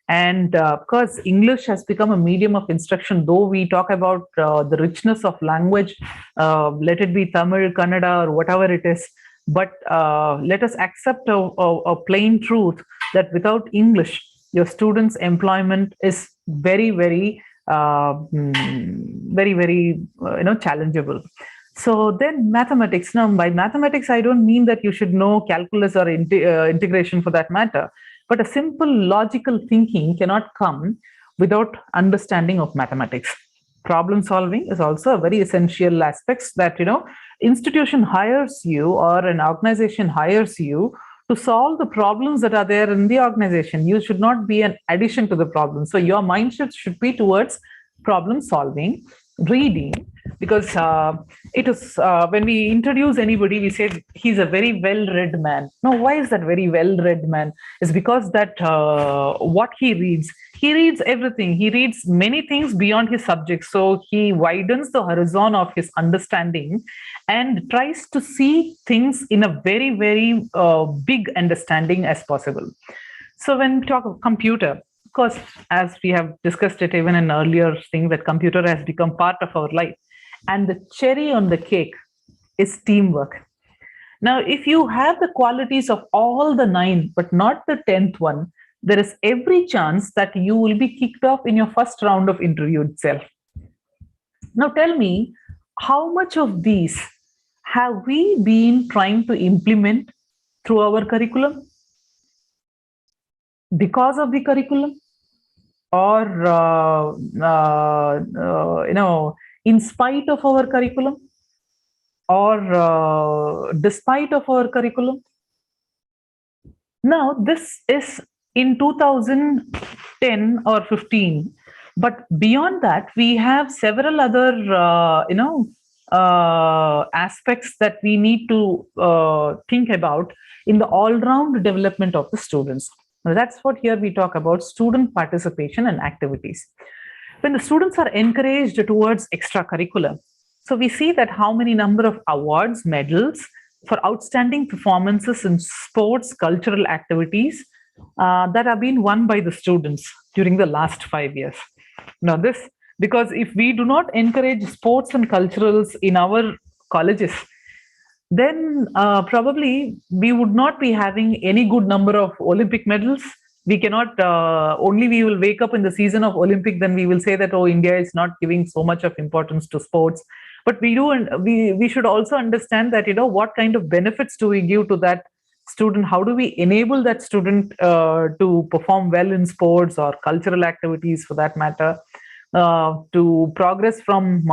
And because English has become a medium of instruction, though we talk about the richness of language, let it be Tamil, Kannada, or whatever it is, but let us accept a plain truth that without English, your students' employment is very, very, challengeable. So then mathematics. Now, by mathematics, I don't mean that you should know calculus or integration for that matter. But a simple logical thinking cannot come without understanding of mathematics. Problem solving is also a very essential aspect that, institution hires you or an organization hires you to solve the problems that are there in the organization. You should not be an addition to the problem. So your mindset should be towards problem solving, reading, because it is when we introduce anybody, we say he's a very well-read man. No, why is that very well-read man? It's because that what he reads everything. He reads many things beyond his subject. So he widens the horizon of his understanding and tries to see things in a very, very big understanding as possible. So when we talk of computer, of course, as we have discussed it even in earlier thing, that computer has become part of our life. And the cherry on the cake is teamwork. Now, if you have the qualities of all the 9, but not the 10th one, there is every chance that you will be kicked off in your first round of interview itself. Now, tell me, how much of these have we been trying to implement through our curriculum? Because of the curriculum? Or, in spite of our curriculum? Or despite of our curriculum? Now, this is in 2010 or 15. But beyond that, we have several other, aspects that we need to think about in the all-round development of the students. Now, that's what here we talk about student participation and activities. When the students are encouraged towards extracurricular, so we see that how many number of awards, medals for outstanding performances in sports, cultural activities that have been won by the students during the last 5 years. Now this, because if we do not encourage sports and culturals in our colleges, then probably we would not be having any good number of Olympic medals. We cannot, only we will wake up in the season of Olympic, then we will say that, oh, India is not giving so much of importance to sports. But we do, and we should also understand that, what kind of benefits do we give to that student? How do we enable that student to perform well in sports or cultural activities for that matter? To progress from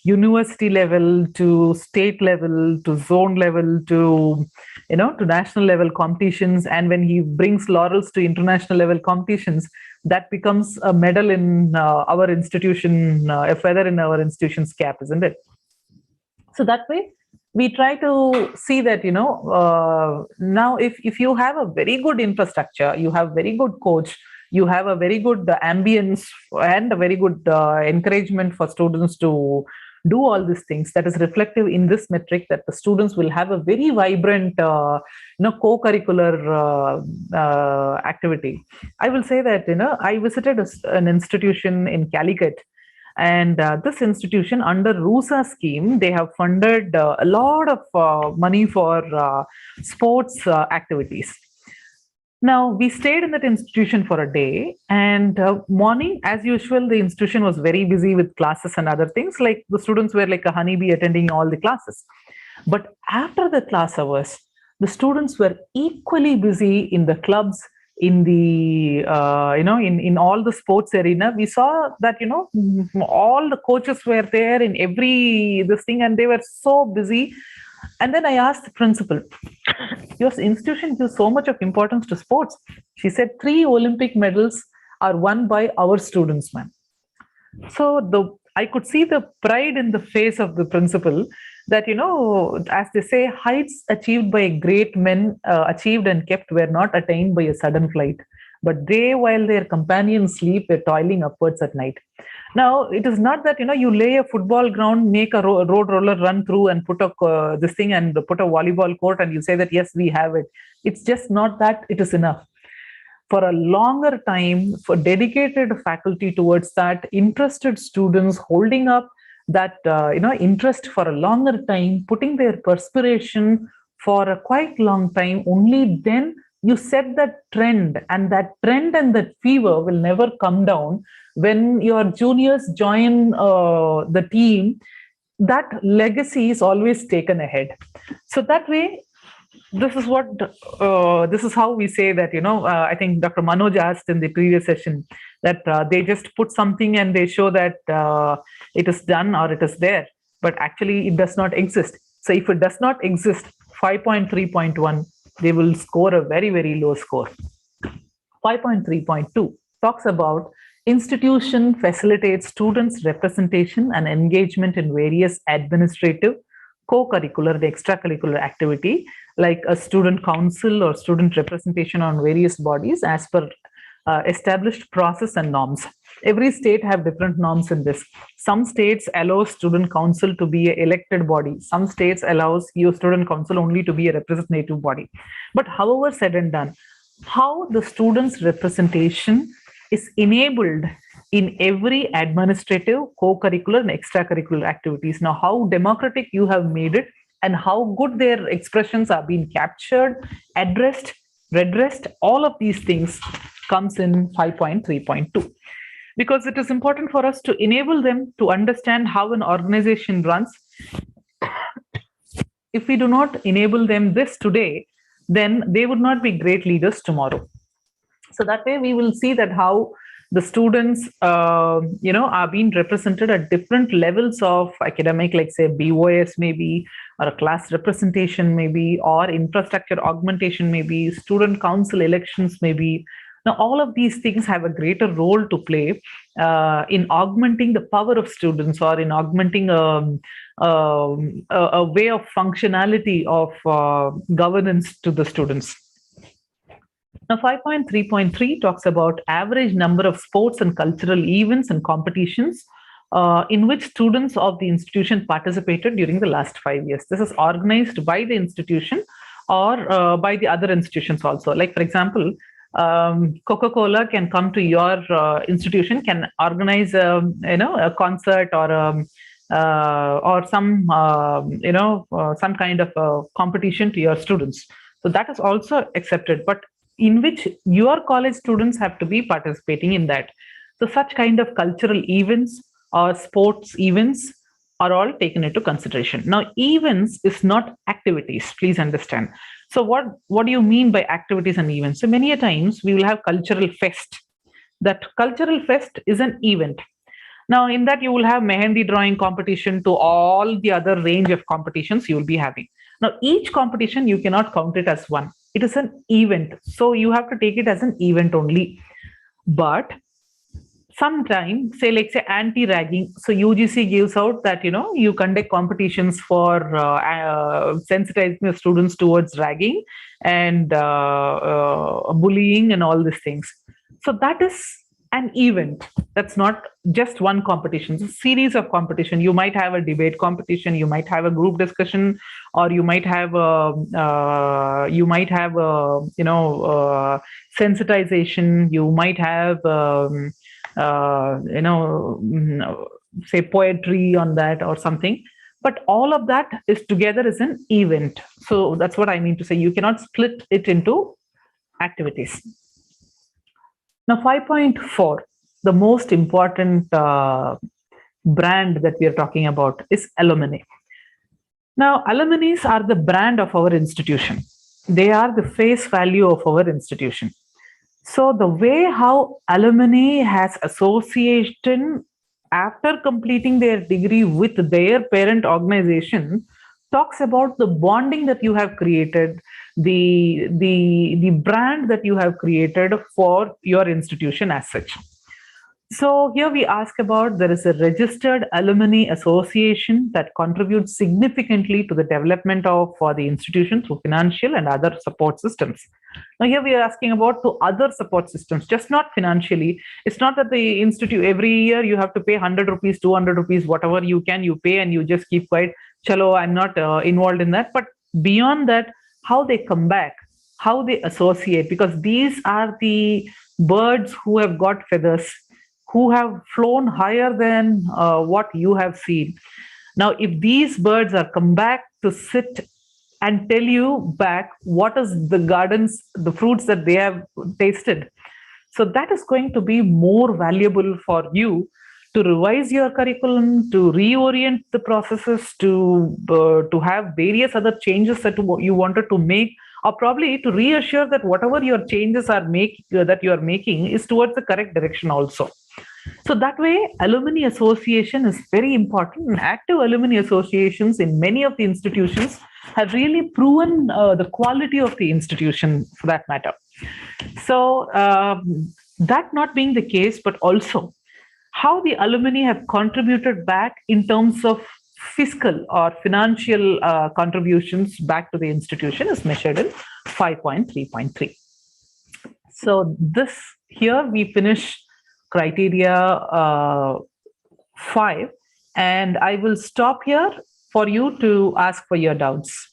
university level to state level to zone level to to national level competitions, and when he brings laurels to international level competitions, that becomes a medal in our institution, a feather in our institution's cap, isn't it? So that way we try to see that now if you have a very good infrastructure, you have very good coach, you have a very good ambience and a very good encouragement for students to do all these things, that is reflective in this metric, that the students will have a very vibrant co-curricular activity. I will say that I visited an institution in Calicut, And this institution, under RUSA scheme, they have funded a lot of money for sports activities. Now, we stayed in that institution for a day, and morning, as usual, the institution was very busy with classes and other things. Like the students were like a honeybee attending all the classes. But after the class hours, the students were equally busy in the clubs, in the in all the sports arena. We saw that all the coaches were there in every this thing, and they were so busy. And then I asked the principal, your institution gives so much of importance to sports. She said 3 Olympic medals are won by our students, ma'am. So I could see the pride in the face of the principal that, as they say, heights achieved by great men, achieved and kept, were not attained by a sudden flight. But they, while their companions sleep, were toiling upwards at night. Now, it is not that, you lay a football ground, make a road roller run through and put this thing and put a volleyball court and you say that, yes, we have it. It's just not that it is enough. For a longer time, for dedicated faculty towards that, interested students holding up that interest for a longer time, putting their perspiration for a quite long time, only then you set that trend, and that fever will never come down. When your juniors join the team, that legacy is always taken ahead. So that way, this is how we say that, I think Dr. Manoj asked in the previous session that they just put something and they show that it is done or it is there, but actually it does not exist. So if it does not exist, 5.3.1, they will score a very, very low score. 5.3.2 talks about institution facilitates students' representation and engagement in various administrative, co-curricular and extracurricular activity, like a student council or student representation on various bodies as per established process and norms. Every state have different norms in this. Some states allow student council to be an elected body. Some states allows your student council only to be a representative body. But however said and done, how the students' representation is enabled in every administrative, co-curricular and extracurricular activities. Now, how democratic you have made it and how good their expressions are being captured, addressed, redressed, all of these things comes in 5.3.2. Because it is important for us to enable them to understand how an organization runs. If we do not enable them this today, then they would not be great leaders tomorrow. So that way we will see that how the students, are being represented at different levels of academic, like say BOS maybe, or a class representation maybe, or infrastructure augmentation maybe, student council elections maybe. Now, all of these things have a greater role to play in augmenting the power of students, or in augmenting a way of functionality of governance to the students. Now, 5.3.3 talks about average number of sports and cultural events and competitions in which students of the institution participated during the last 5 years. This is organized by the institution or by the other institutions also. Like, for example, Coca-Cola can come to your institution, can organize a concert or some some kind of a competition to your students. So that is also accepted, but in which your college students have to be participating in that. So such kind of cultural events or sports events are all taken into consideration. Now, events is not activities, please understand. So what do you mean by activities and events? So many a times we will have cultural fest. That cultural fest is an event. Now, in that you will have mehendi drawing competition to all the other range of competitions you will be having. Now, each competition, you cannot count it as one. It is an event. So you have to take it as an event only. But sometimes, say anti-ragging. So UGC gives out that, you conduct competitions for sensitizing the students towards ragging and bullying and all these things. So that is an event. That's not just one competition. It's a series of competition. You might have a debate competition, you might have a group discussion, or you might have sensitization. You might have say poetry on that or something. But all of that is together is an event. So that's what I mean to say. You cannot split it into activities. Now, 5.4, the most important brand that we are talking about is alumni. Now, alumni are the brand of our institution. They are the face value of our institution. So the way how alumni has association after completing their degree with their parent organization talks about the bonding that you have created, the brand that you have created for your institution as such. So here we ask about, there is a registered alumni association that contributes significantly to the development of the institution through financial and other support systems. Now here we are asking about to other support systems, just not financially. It's not that the institute every year you have to pay 100 rupees, 200 rupees, whatever you can, you pay and you just keep quiet. Chalo, I'm not involved in that. But beyond that, how they come back, how they associate, because these are the birds who have got feathers, who have flown higher than what you have seen. Now, if these birds are come back to sit and tell you back what is the gardens, the fruits that they have tasted, so that is going to be more valuable for you to revise your curriculum, to reorient the processes, to have various other changes that you wanted to make, or probably to reassure that whatever your changes are that you are making is towards the correct direction also. So that way, alumni association is very important. And active alumni associations in many of the institutions have really proven the quality of the institution for that matter. So that not being the case, but also how the alumni have contributed back in terms of fiscal or financial contributions back to the institution is measured in 5.3.3. So this here we finish criteria 5, and I will stop here for you to ask for your doubts.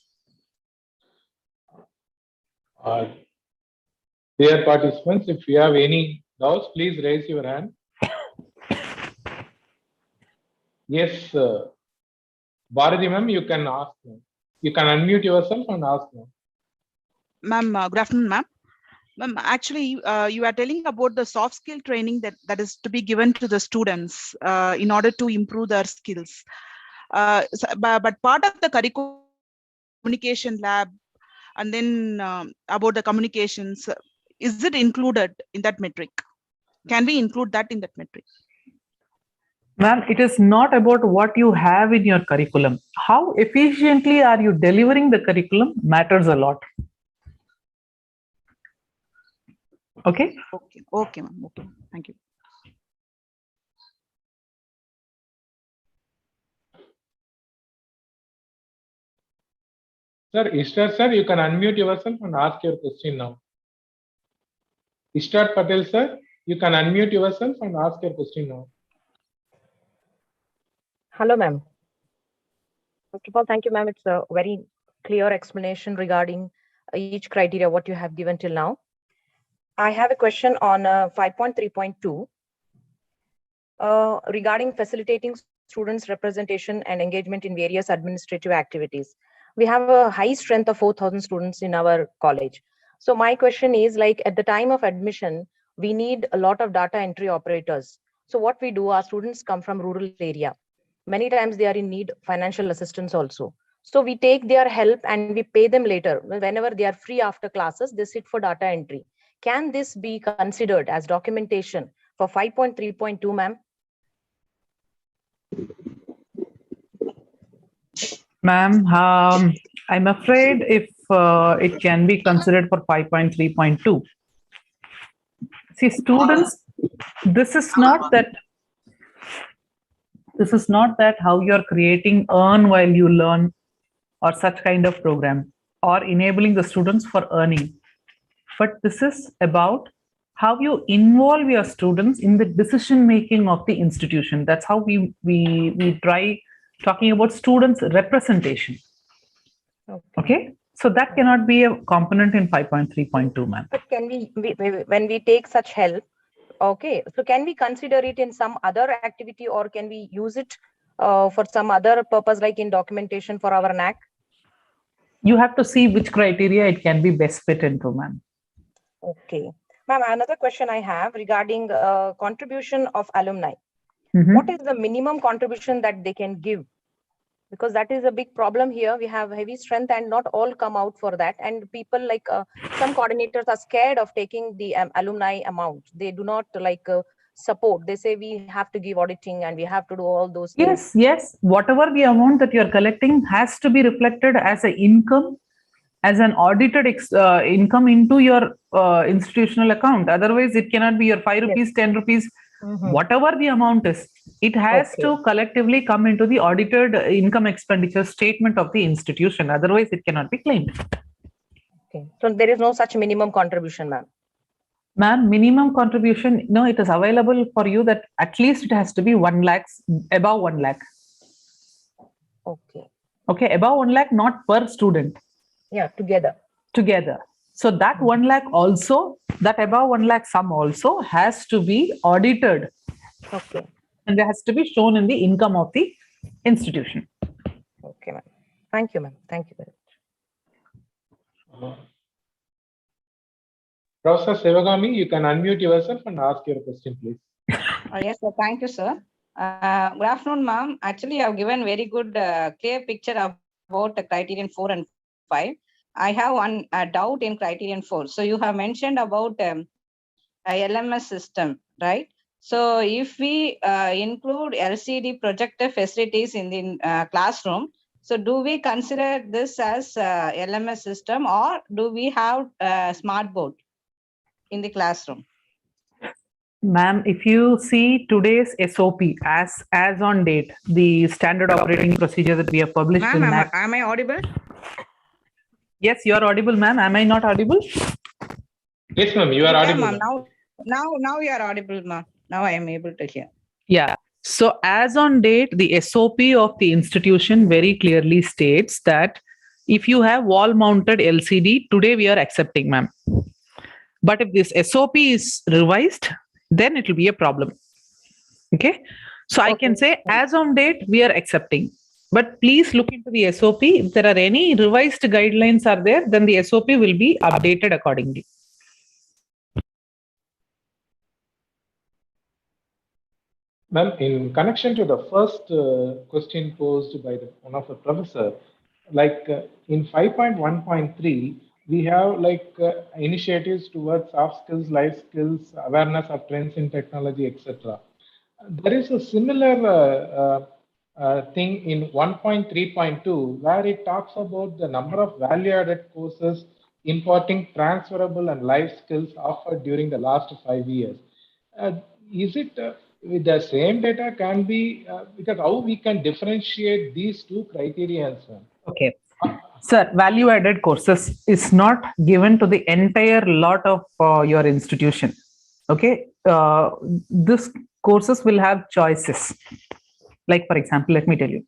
Dear participants, if you have any doubts, please raise your hand. Yes, Bharati ma'am, you can ask now. You can unmute yourself and ask now. Ma'am, good afternoon, ma'am. Ma'am, actually, you are telling about the soft skill training that is to be given to the students in order to improve their skills. But part of the curriculum communication lab, and then about the communications, is it included in that metric? Can we include that in that metric? Ma'am, it is not about what you have in your curriculum. How efficiently are you delivering the curriculum matters a lot. Okay? Okay, ma'am. Okay, thank you. Sir, Ishtar sir, you can unmute yourself and ask your question now. Ishtar Patel sir, you can unmute yourself and ask your question now. Hello, ma'am. First of all, thank you, ma'am. It's a very clear explanation regarding each criteria, what you have given till now. I have a question on 5.3.2 regarding facilitating students' representation and engagement in various administrative activities. We have a high strength of 4,000 students in our college. So my question is, like, at the time of admission, we need a lot of data entry operators. So what we do, our students come from rural area. Many times they are in need of financial assistance also. So we take their help and we pay them later. Whenever they are free after classes, they sit for data entry. Can this be considered as documentation for 5.3.2, ma'am? Ma'am, I'm afraid if it can be considered for 5.3.2. See, students, this is not that how you're creating earn while you learn or such kind of program or enabling the students for earning. But this is about how you involve your students in the decision making of the institution. That's how we try talking about students' representation. Okay. So that cannot be a component in 5.3.2, ma'am. But can we, when we take such help, Okay, so can we consider it in some other activity, or can we use it for some other purpose, like in documentation for our NAC? You have to see which criteria it can be best fit into, ma'am. Okay. Ma'am, another question I have regarding contribution of alumni. Mhm. What is the minimum contribution that they can give? Because that is a big problem here. We have heavy strength and not all come out for that. And people like some coordinators are scared of taking the alumni amount. They do not like support. They say we have to give auditing and we have to do all those things. Yes, yes. Whatever the amount that you're collecting has to be reflected as an income, as an audited income into your institutional account. Otherwise, it cannot be your 5 rupees, 10 rupees, whatever the amount is. It has to collectively come into the audited income expenditure statement of the institution. Otherwise, it cannot be claimed. Okay. So there is no such minimum contribution, ma'am. Ma'am, minimum contribution, no, it is available for you that at least it has to be 1 lakh, above 1 lakh. Okay. Okay, above 1 lakh, not per student. Yeah, together. Together. So that 1 lakh also, that above 1 lakh sum also has to be audited. Okay. And it has to be shown in the income of the institution. Okay, ma'am. Thank you, ma'am. Thank you very much. Professor Sevagami, you can unmute yourself and ask your question, please. Yes, sir. Thank you, sir. Good afternoon, ma'am. Actually, you have given very good, clear picture about the criterion 4 and 5. I have one doubt in criterion 4. So you have mentioned about LMS system, right? So if we include LCD projector facilities in the classroom, so do we consider this as LMS system, or do we have smart board in the classroom? Ma'am, if you see today's SOP as on date, the standard operating procedure that we have published in Ma'am, NAC. am I audible? Yes, you are audible, ma'am. Am I not audible? Yes, ma'am, you are audible. Ma'am. Now you are audible, ma'am. Now I am able to hear. Yeah. So as on date, the SOP of the institution very clearly states that if you have wall mounted LCD, today we are accepting, ma'am. But if this SOP is revised, then it will be a problem. Okay. So I can say as on date, we are accepting. But please look into the SOP. If there are any revised guidelines are there, then the SOP will be updated accordingly. Ma'am, in connection to the first question posed by one of the professor, like in 5.1.3, we have like initiatives towards soft skills, life skills, awareness of trends in technology, etc. There is a similar thing in 1.3.2 where it talks about the number of value-added courses imparting transferable and life skills offered during the last 5 years. Is it with the same data can be, because how we can differentiate these two criteria? Okay. Sir, value-added courses is not given to the entire lot of your institution. Okay. This courses will have choices. Like, for example, let me tell you.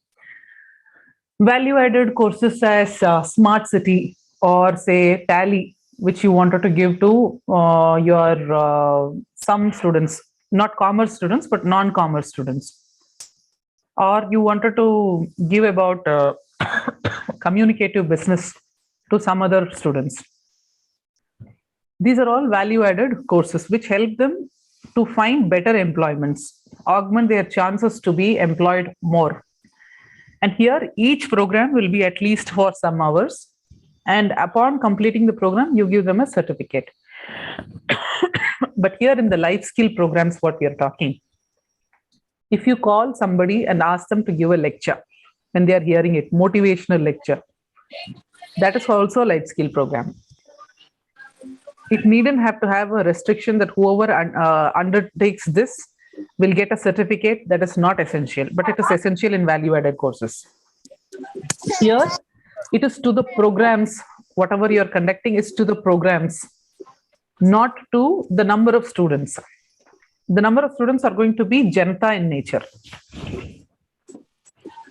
Value-added courses as Smart City or say Tally, which you wanted to give to your some students, not commerce students, but non-commerce students. Or you wanted to give about communicative business to some other students. These are all value-added courses which help them to find better employments, augment their chances to be employed more. And here, each program will be at least for some hours. And upon completing the program, you give them a certificate. But here in the life skill programs, what we are talking, if you call somebody and ask them to give a lecture, when they are hearing it, motivational lecture, that is also a life skill program. It needn't have to have a restriction that whoever undertakes this will get a certificate. That is not essential, but it is essential in value-added courses. Here, it is to the programs, whatever you are conducting is to the programs, not to the number of students. The number of students are going to be Janata in nature.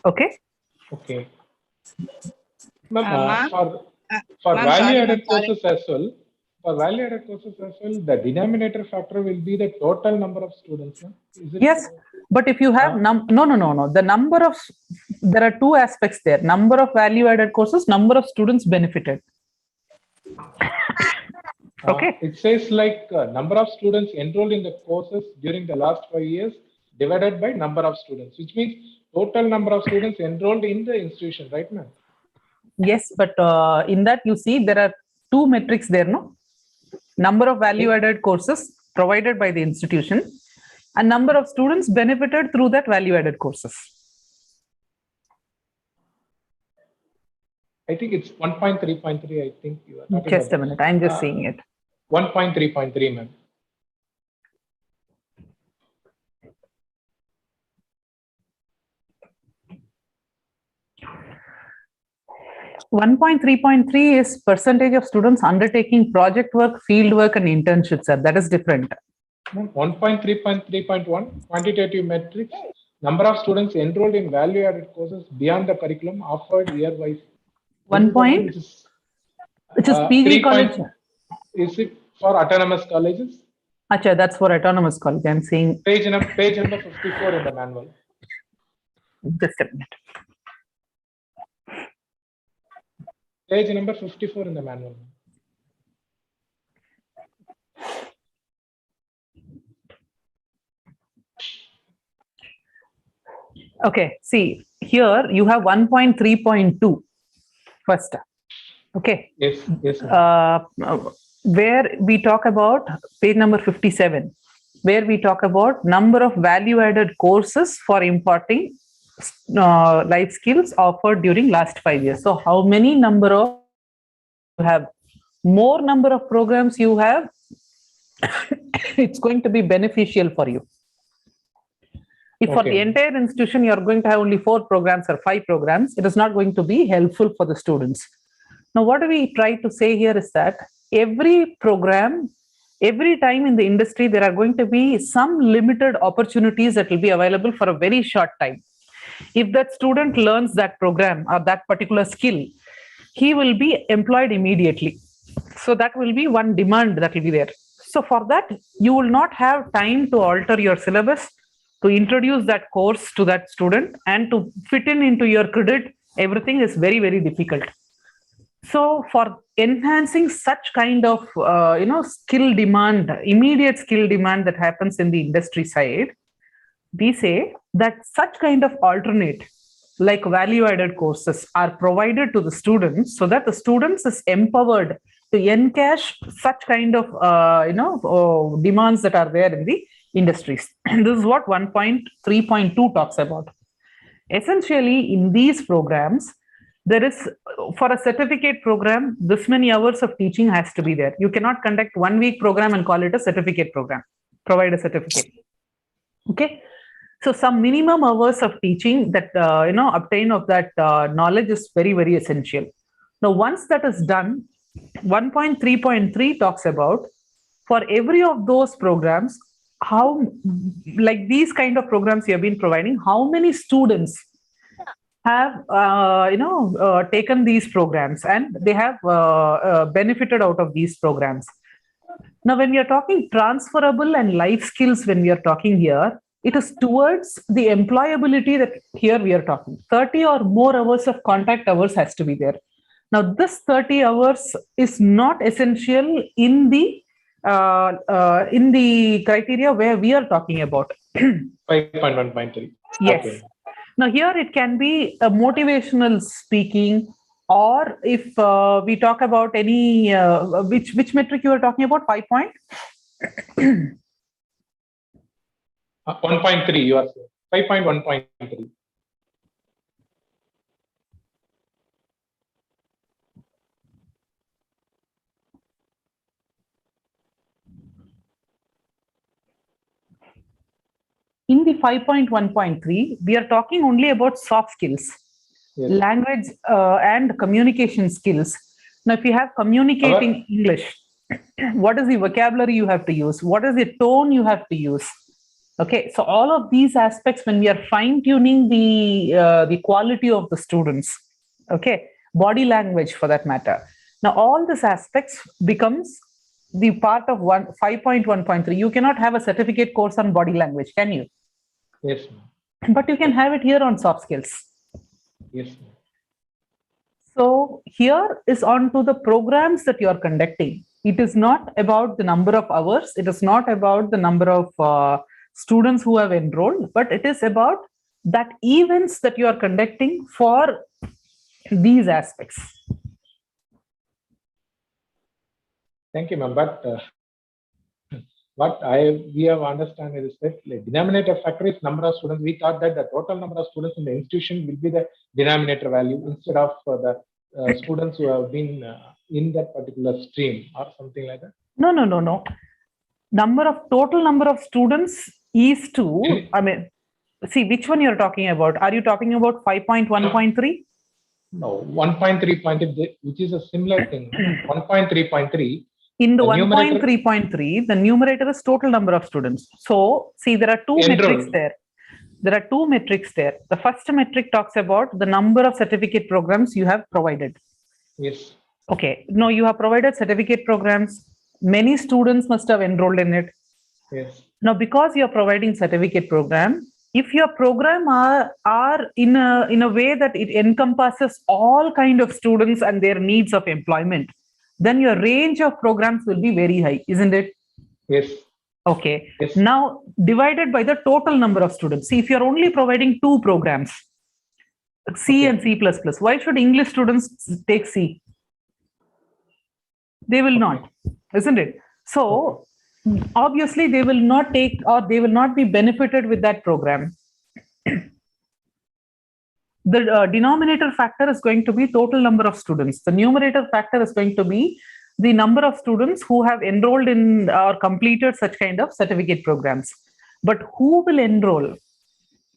Okay? Okay. For value-added courses as well, for value-added courses as well, the denominator factor will be the total number of students. No? Is it, Yes, but if you have no. The number of, there are two aspects there: number of value-added courses, number of students benefited. Okay. It says like number of students enrolled in the courses during the last 5 years divided by number of students, which means total number of students enrolled in the institution, right, ma'am? Yes, but in that you see there are two metrics there, no? Number of value-added courses provided by the institution and number of students benefited through that value-added courses. I think it's 1.3.3. I think you are talking Just about. a minute, I'm just seeing it. 1.3.3, ma'am. One 1.3.3 is percentage of students undertaking project work, field work, and internships, sir. That is different. 1.3.3.1 quantitative metrics, number of students enrolled in value-added courses beyond the curriculum offered year-wise. 1 point, which is PG college. Is it for autonomous colleges? Acha, that's for autonomous college. I'm seeing page number 54 in the manual. Just a minute. Page number 54 in the manual. Okay, see, here you have 1.3.2 first. Okay. Yes, yes. Where we talk about page number 57, where we talk about number of value-added courses for imparting life skills offered during last 5 years. So how many number of you have, more number of programs you have, it's going to be beneficial for you. If for the entire institution, you're going to have only 4 programs or 5 programs, it is not going to be helpful for the students. Now, what do we try to say here is that every program, every time in the industry, there are going to be some limited opportunities that will be available for a very short time. If that student learns that program or that particular skill, he will be employed immediately. So that will be one demand that will be there. So for that, you will not have time to alter your syllabus, to introduce that course to that student and to fit into your credit. Everything is very, very difficult. So for enhancing such kind of skill demand, immediate skill demand that happens in the industry side, we say that such kind of alternate like value-added courses are provided to the students so that the students is empowered to encash such kind of demands that are there in the industries. And this is what 1.3.2 talks about. Essentially, in these programs, there is, for a certificate program, this many hours of teaching has to be there. You cannot conduct 1 week program and call it a certificate program, provide a certificate. Okay. So some minimum hours of teaching that, obtain of that knowledge is very, very essential. Now, once that is done, 1.3.3 talks about for every of those programs, how, like these kind of programs you have been providing, how many students have taken these programs and they have benefited out of these programs. Now, when we are talking transferable and life skills, when we are talking here, it is towards the employability that here we are talking. 30 or more hours of contact hours has to be there. Now, this 30 hours is not essential in the criteria where we are talking about. 5.1.3. Yes. Okay. Now, here it can be a motivational speaking, or if we talk about any, which metric you are talking about, 5 point? 1.3, you are saying. 5.1.3. In the 5.1.3, we are talking only about soft skills, yes. Language and communication skills. Now, if you have communicating English, what is the vocabulary you have to use? What is the tone you have to use? Okay, so all of these aspects, when we are fine-tuning the quality of the students, okay, body language for that matter. Now, all these aspects becomes the part of 5.1.3, you cannot have a certificate course on body language, can you? Yes, ma'am. But you can have it here on soft skills. Yes, ma'am. So here is on to the programs that you are conducting. It is not about the number of hours. It is not about the number of students who have enrolled, but it is about that events that you are conducting for these aspects. Thank you, ma'am. But what we have understand is that like, denominator factor is number of students. We thought that the total number of students in the institution will be the denominator value instead of the students who have been in that particular stream or something like that. No. Total number of students is to, I mean, see which one you're talking about. Are you talking about 5.1.3? No, 1.3, which is a similar thing. 1.3.3. In the 1.3.3, the numerator is total number of students. So, see, there are two metrics there. There are two metrics there. The first metric talks about the number of certificate programs you have provided. Yes. Okay. No, you have provided certificate programs. Many students must have enrolled in it. Yes. Now, because you are providing certificate program, if your program are in a way that it encompasses all kind of students and their needs of employment, then your range of programs will be very high, isn't it? Yes. Okay. Yes. Now, divided by the total number of students. See, if you're only providing 2 programs, C and C++, why should English students take C? They will not, isn't it? So, obviously, they will not take or they will not be benefited with that program. The denominator factor is going to be total number of students. The numerator factor is going to be the number of students who have enrolled in or completed such kind of certificate programs. But who will enroll?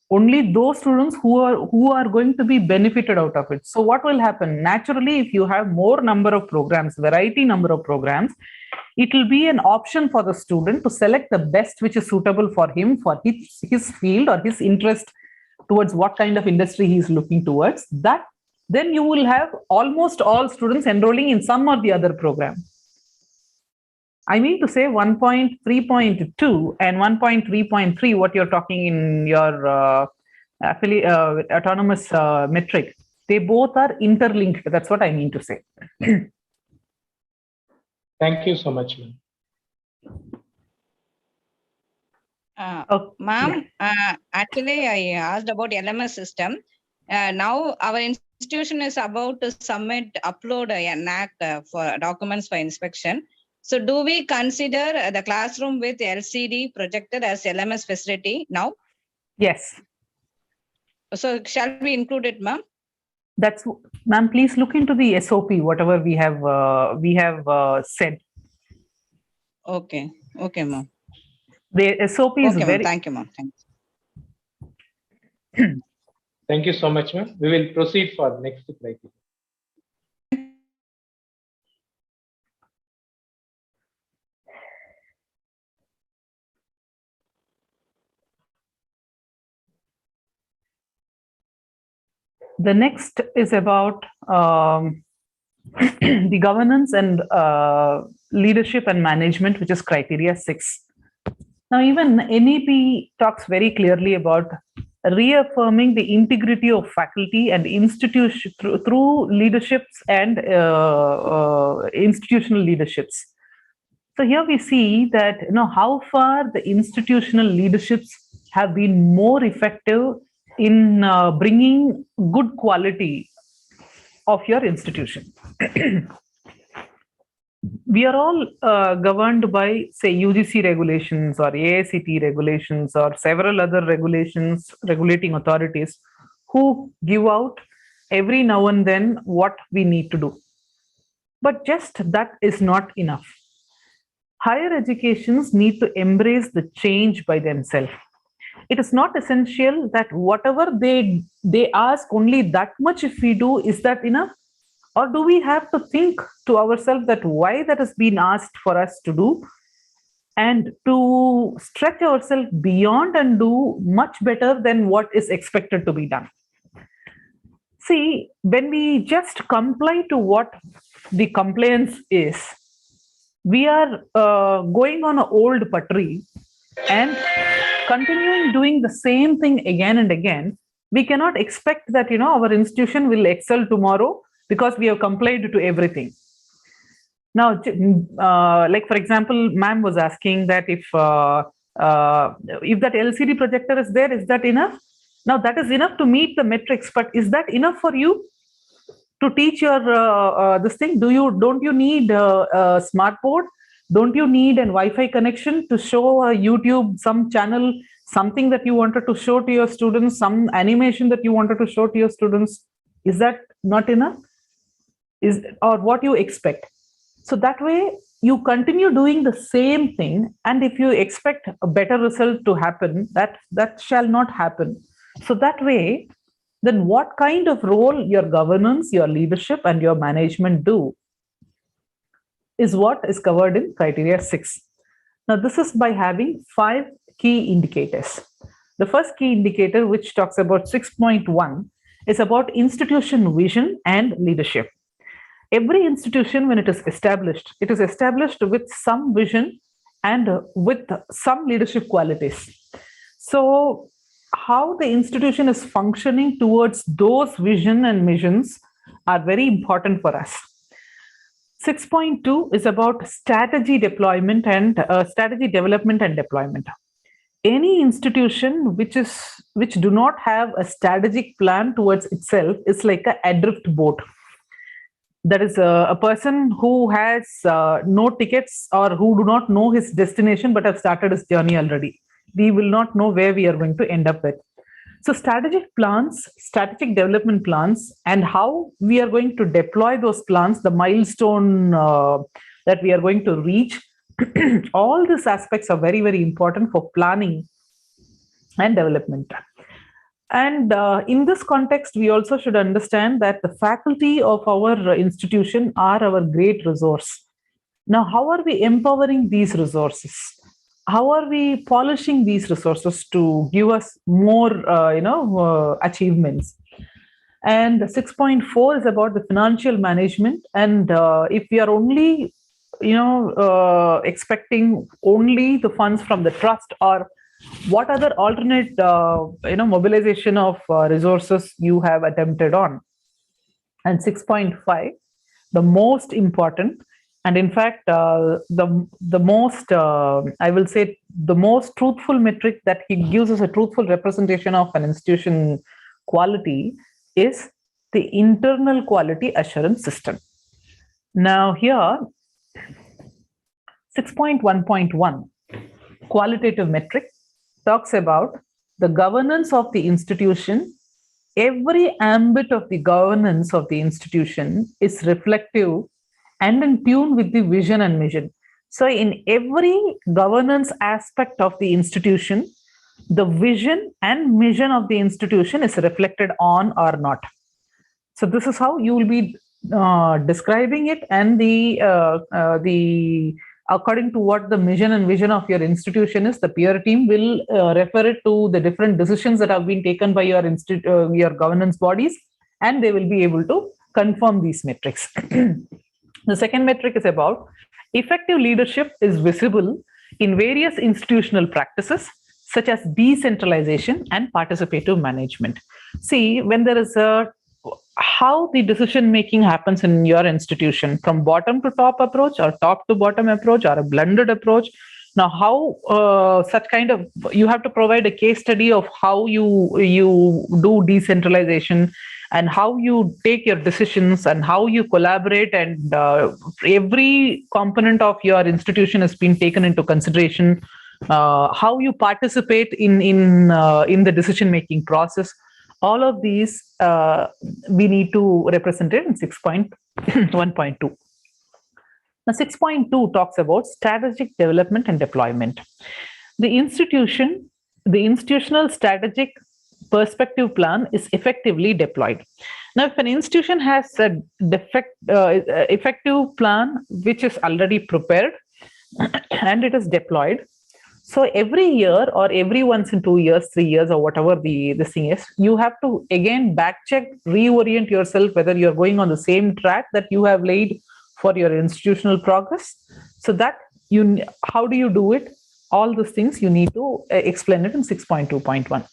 Only those students who are going to be benefited out of it. So what will happen? Naturally, if you have more number of programs, variety number of programs, it will be an option for the student to select the best which is suitable for him, for his field or his interest towards what kind of industry he is looking towards. That then you will have almost all students enrolling in some or the other program. I mean to say 1.3.2 and 1.3.3, what you're talking in your autonomous metric, they both are interlinked. That's what I mean to say. Thank you so much, ma'am. Ma'am, actually, I asked about LMS system. Now our institution is about to upload a NAC for documents for inspection. So do we consider the classroom with LCD projected as LMS facility now? Yes. So shall we include it, ma'am? That's, ma'am, please look into the SOP, whatever we have said. Okay. Okay, ma'am. The SOP is very... Thank you, ma'am. Thank you so much, ma'am. We will proceed for next criteria. The next is about the governance and leadership and management, which is criteria 6. Now, even NEP talks very clearly about reaffirming the integrity of faculty and institution through leaderships and institutional leaderships. So here we see that how far the institutional leaderships have been more effective in bringing good quality of your institution. We are all governed by, say, UGC regulations or AICT regulations or several other regulations, regulating authorities who give out every now and then what we need to do. But just that is not enough. Higher educations need to embrace the change by themselves. It is not essential that whatever they ask, only that much if we do, is that enough? Or do we have to think to ourselves that why that has been asked for us to do, and to stretch ourselves beyond and do much better than what is expected to be done? See, when we just comply to what the compliance is, we are going on an old puttery and continuing doing the same thing again and again, we cannot expect that our institution will excel tomorrow because we have complied to everything. Now, like for example, ma'am was asking that if that LCD projector is there, is that enough? Now that is enough to meet the metrics, but is that enough for you to teach your this thing? Don't you need a smart board? Don't you need an Wi-Fi connection to show a YouTube, some channel, something that you wanted to show to your students, some animation that you wanted to show to your students? Is that not enough? Or what you expect? So that way you continue doing the same thing, and if you expect a better result to happen, that shall not happen. So that way, then what kind of role your governance, your leadership, and your management do is what is covered in criteria 6. Now, this is by having 5 key indicators. The first key indicator, which talks about 6.1, is about institution vision and leadership. Every institution, when it is established with some vision and with some leadership qualities. So how the institution is functioning towards those vision and missions are very important for us. 6.2 is about strategy deployment and strategy development and deployment. Any institution which do not have a strategic plan towards itself is like an adrift boat. That is a person who has no tickets or who do not know his destination but have started his journey already. We will not know where we are going to end up with. So strategic plans, strategic development plans, and how we are going to deploy those plans, the milestone that we are going to reach, all these aspects are very, very important for planning and development. And in this context, we also should understand that the faculty of our institution are our great resource. Now, how are we empowering these resources? How are we polishing these resources to give us more, achievements? And 6.4 is about the financial management. And if we are only, expecting only the funds from the trust, or what other alternate, mobilization of resources you have attempted on? And 6.5, the most important, and in fact, the most, I will say, the most truthful metric that gives us a truthful representation of an institution quality is the internal quality assurance system. Now here, 6.1.1, qualitative metric, talks about the governance of the institution. Every ambit of the governance of the institution is reflective and in tune with the vision and mission. So in every governance aspect of the institution, the vision and mission of the institution is reflected on or not. So this is how you will be describing it, and the according to what the mission and vision of your institution is, the peer team will refer it to the different decisions that have been taken by your your governance bodies, and they will be able to confirm these metrics. The second metric is about effective leadership is visible in various institutional practices such as decentralization and participative management. See, when there is how the decision making happens in your institution, from bottom to top approach or top to bottom approach or a blended approach. Now, how such kind of, you have to provide a case study of how you do decentralization and how you take your decisions and how you collaborate, and every component of your institution has been taken into consideration. How you participate in the decision making process. All of these we need to represent it in 6.1.2. Now, 6.2 talks about strategic development and deployment. The institutional strategic perspective plan is effectively deployed. Now, if an institution has a effective plan which is already prepared and it is deployed, so every year or every once in 2 years, 3 years, or whatever the thing is, you have to again back check, reorient yourself whether you're going on the same track that you have laid for your institutional progress. So that how do you do it? All those things you need to explain it in 6.2.1.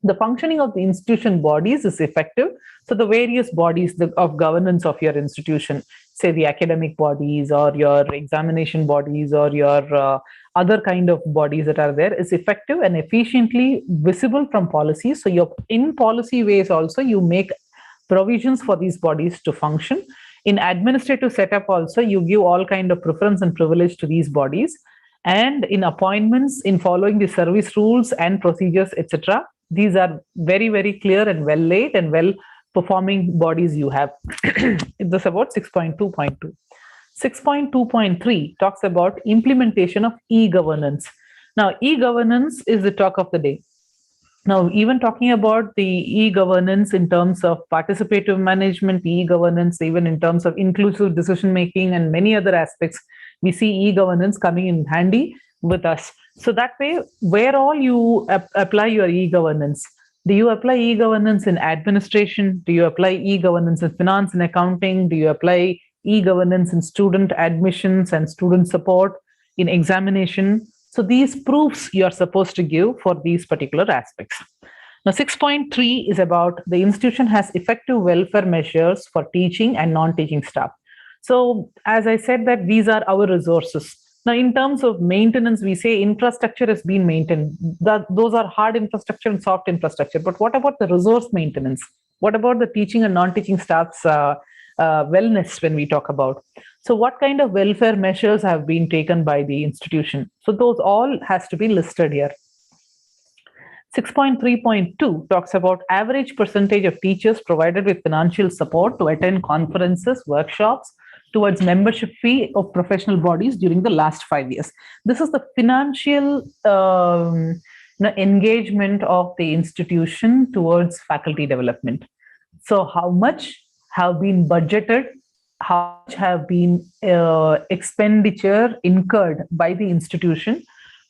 The functioning of the institution bodies is effective. So the various bodies of governance of your institution, say the academic bodies or your examination bodies or your other kind of bodies that are there, is effective and efficiently visible from policies. So your in policy ways also you make provisions for these bodies to function. In administrative setup also you give all kind of preference and privilege to these bodies. And in appointments, in following the service rules and procedures, etc., these are very, very clear and well laid and well performing bodies you have. This about 6.2.2. 6.2.3 talks about implementation of e-governance. Now, e-governance is the talk of the day. Now, even talking about the e-governance in terms of participative management, e-governance, even in terms of inclusive decision making and many other aspects, we see e-governance coming in handy with us. So that way, where all you apply your e-governance? Do you apply e-governance in administration? Do you apply e-governance in finance and accounting? Do you apply e-governance in student admissions and student support, in examination? So these proofs you are supposed to give for these particular aspects. Now, 6.3 is about the institution has effective welfare measures for teaching and non-teaching staff. So as I said that these are our resources. Now, in terms of maintenance, we say infrastructure has been maintained. Those are hard infrastructure and soft infrastructure. But what about the resource maintenance? What about the teaching and non-teaching staff's wellness when we talk about? So what kind of welfare measures have been taken by the institution? So those all has to be listed here. 6.3.2 talks about average percentage of teachers provided with financial support to attend conferences, workshops, towards membership fee of professional bodies during the last 5 years. This is the financial engagement of the institution towards faculty development. So how much have been budgeted, how much have been expenditure incurred by the institution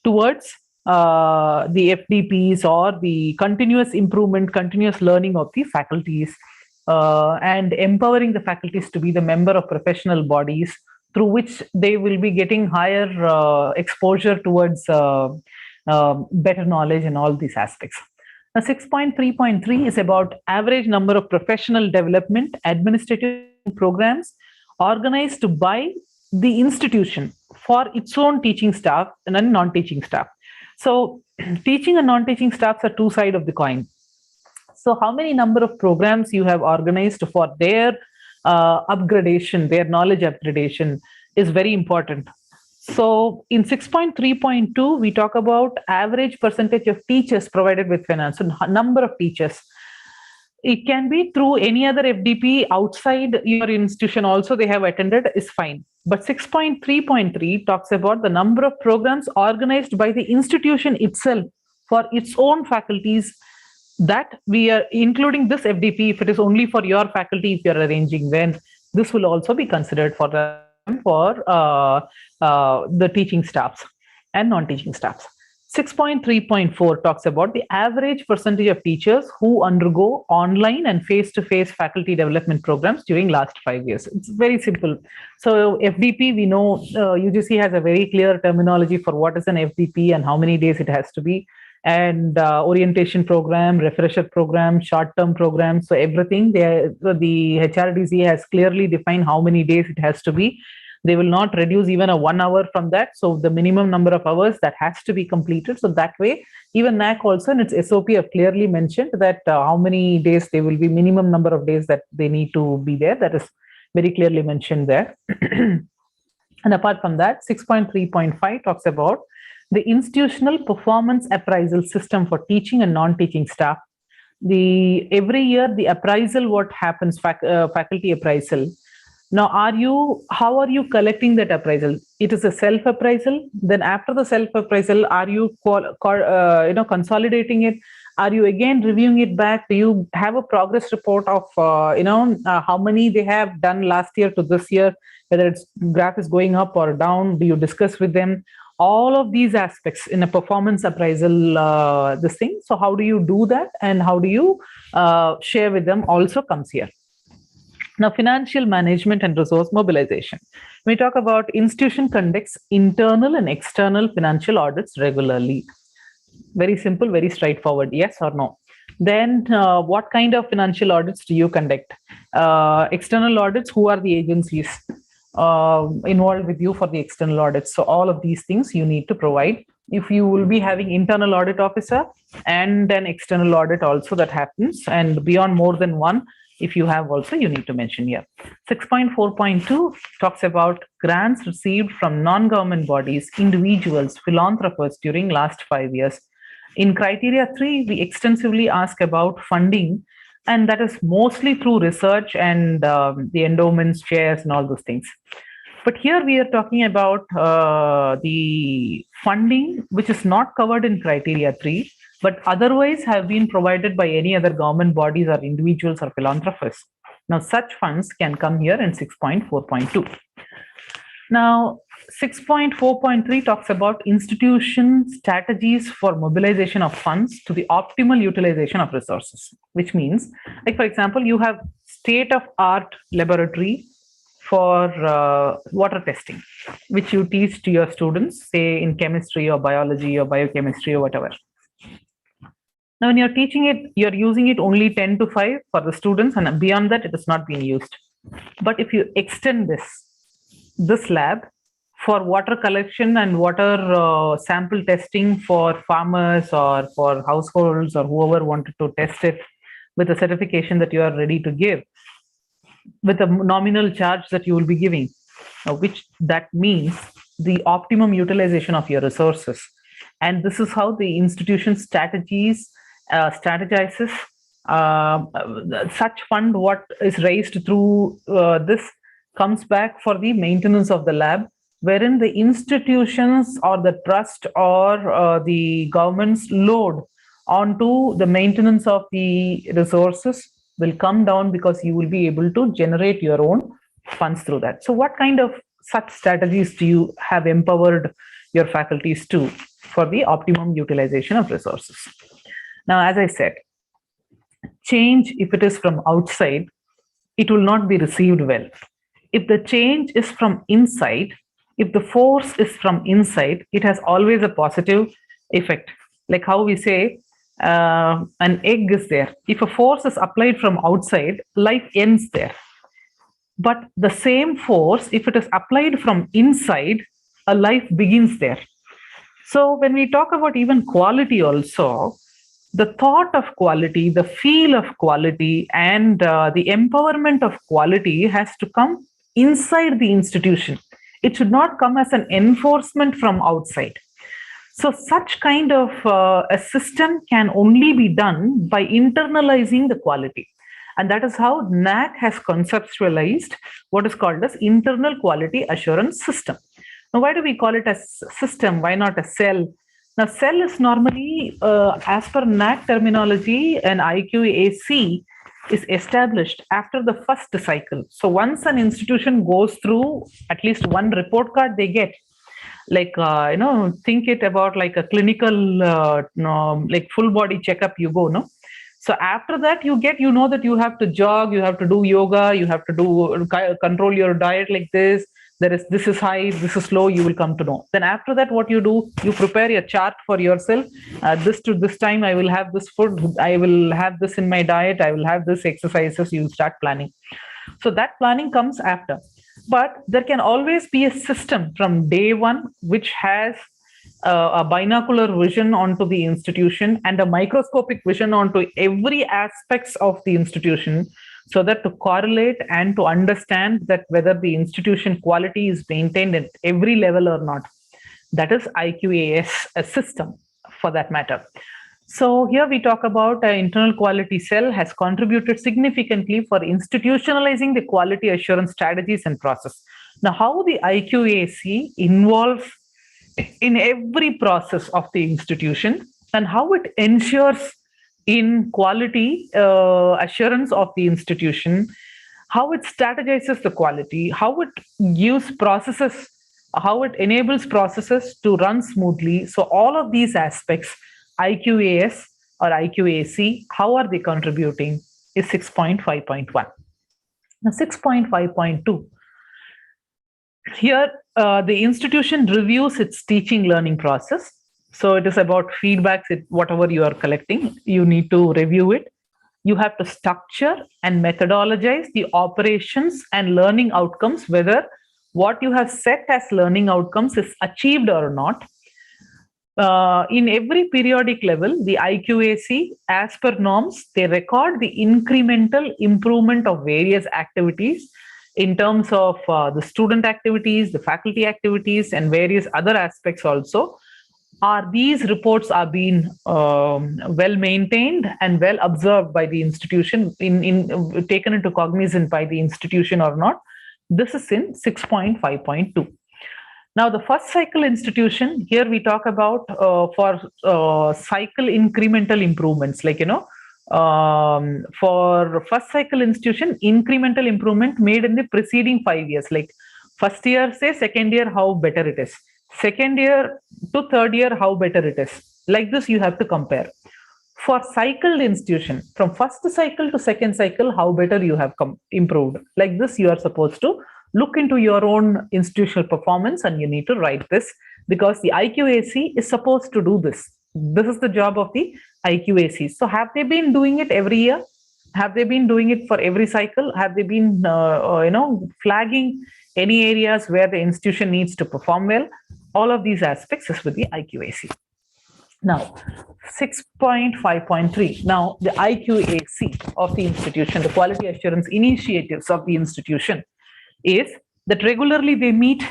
towards the FDPs or the continuous improvement, continuous learning of the faculties, and empowering the faculties to be the member of professional bodies through which they will be getting higher exposure towards better knowledge and all these aspects. Now, 6.3.3 is about average number of professional development administrative programs organized by the institution for its own teaching staff and non-teaching staff. So teaching and non-teaching staffs are two sides of the coin. So how many number of programs you have organized for their upgradation, their knowledge upgradation is very important. So in 6.3.2, we talk about average percentage of teachers provided with finance, so number of teachers. It can be through any other FDP outside your institution also they have attended is fine. But 6.3.3 talks about the number of programs organized by the institution itself for its own faculties, that we are including this FDP. If it is only for your faculty, if you're arranging, then this will also be considered for the teaching staffs and non-teaching staffs. 6.3.4 talks about the average percentage of teachers who undergo online and face-to-face faculty development programs during last 5 years. It's very simple. So FDP, we know UGC has a very clear terminology for what is an FDP and how many days it has to be, and orientation program, refresher program, short-term program. So everything, the HRDC has clearly defined how many days it has to be. They will not reduce even a 1 hour from that. So the minimum number of hours that has to be completed. So that way, even NAC also in its SOP have clearly mentioned that how many days they will be, minimum number of days that they need to be there. That is very clearly mentioned there. And apart from that, 6.3.5 talks about the institutional performance appraisal system for teaching and non-teaching staff. Every year, the appraisal, what happens, faculty appraisal. Now, how are you collecting that appraisal? It is a self-appraisal. Then after the self-appraisal, are you consolidating it? Are you again reviewing it back? Do you have a progress report of how many they have done last year to this year, whether its graph is going up or down? Do you discuss with them all of these aspects in a performance appraisal this thing? So how do you do that, and how do you share with them also comes here. Now, financial management and resource mobilization. We talk about institution conducts internal and external financial audits regularly. Very simple, very straightforward. Yes or no? Then what kind of financial audits do you conduct? External audits, who are the agencies involved with you for the external audits? So all of these things you need to provide. If you will be having internal audit officer and an external audit also that happens, and beyond more than one, if you have also, you need to mention here. 6.4.2 talks about grants received from non-government bodies, individuals, philanthropists during last 5 years. In criteria 3, we extensively ask about funding, and that is mostly through research and the endowments, shares, and all those things. But here we are talking about the funding, which is not covered in criteria 3, but otherwise have been provided by any other government bodies or individuals or philanthropists. Now, such funds can come here in 6.4.2. Now, 6.4.3 talks about institution strategies for mobilization of funds to the optimal utilization of resources, which means, like, for example, you have state-of-art laboratory for water testing, which you teach to your students, say in chemistry or biology or biochemistry or whatever. Now, when you're teaching it, you're using it only 10 to 5 for the students, and beyond that, it is not being used. But if you extend this lab for water collection and water sample testing for farmers or for households or whoever wanted to test it with a certification that you are ready to give, with a nominal charge that you will be giving, which that means the optimum utilization of your resources. And this is how the institution strategizes such fund. What is raised through this comes back for the maintenance of the lab, wherein the institutions or the trust or the government's load onto the maintenance of the resources will come down, because you will be able to generate your own funds through that. So what kind of such strategies do you have empowered your faculties to for the optimum utilization of resources? Now, as I said, change, if it is from outside, it will not be received well. If the change is from inside, if the force is from inside, it has always a positive effect. Like how we say, an egg is there. If a force is applied from outside, life ends there. But the same force, if it is applied from inside, a life begins there. So when we talk about even quality also, the thought of quality, the feel of quality, and the empowerment of quality has to come inside the institution. It should not come as an enforcement from outside. So such kind of a system can only be done by internalizing the quality. And that is how NAC has conceptualized what is called as internal quality assurance system. Now, why do we call it a system? Why not a cell? Now, cell is normally, as per NAC terminology, an IQAC is established after the first cycle. So once an institution goes through at least one report card they get, like, think it about like a clinical, like full body checkup you go, no? So after that you know that you have to jog, you have to do yoga, you have to control your diet like this. This is high, this is low, you will come to know. Then after that, what you do, you prepare a chart for yourself. This to this time, I will have this food, I will have this in my diet, I will have this exercises, you start planning. So that planning comes after. But there can always be a system from day one, which has a binocular vision onto the institution and a microscopic vision onto every aspects of the institution, so that to correlate and to understand that whether the institution quality is maintained at every level or not. That is IQAS, a system for that matter. So here we talk about an internal quality cell has contributed significantly for institutionalizing the quality assurance strategies and process. Now, how the IQAC involves in every process of the institution and how it ensures in quality assurance of the institution, how it strategizes the quality, how it gives processes, how it enables processes to run smoothly. So all of these aspects, IQAS or IQAC, how are they contributing is 6.5.1. Now 6.5.2. Here, the institution reviews its teaching learning process. So it is about feedbacks, whatever you are collecting, you need to review it. You have to structure and methodologize the operations and learning outcomes, whether what you have set as learning outcomes is achieved or not. In every periodic level, the IQAC, as per norms, they record the incremental improvement of various activities in terms of the student activities, the faculty activities, and various other aspects also. Are these reports are being well maintained and well observed by the institution, taken into cognizance by the institution or not? This is in 6.5.2. Now, the first cycle institution, here we talk about for cycle incremental improvements, like, for first cycle institution, incremental improvement made in the preceding 5 years, like first year, say second year, how better it is. Second year to third year, how better it is. Like this, you have to compare. For cycled institution, from first cycle to second cycle, how better you have improved. Like this, you are supposed to look into your own institutional performance, and you need to write this, because the IQAC is supposed to do this. This is the job of the IQAC. So have they been doing it every year? Have they been doing it for every cycle? Have they been flagging any areas where the institution needs to perform well? All of these aspects is with the IQAC. Now, 6.5.3. Now, the IQAC of the institution, the quality assurance initiatives of the institution, is that regularly they meet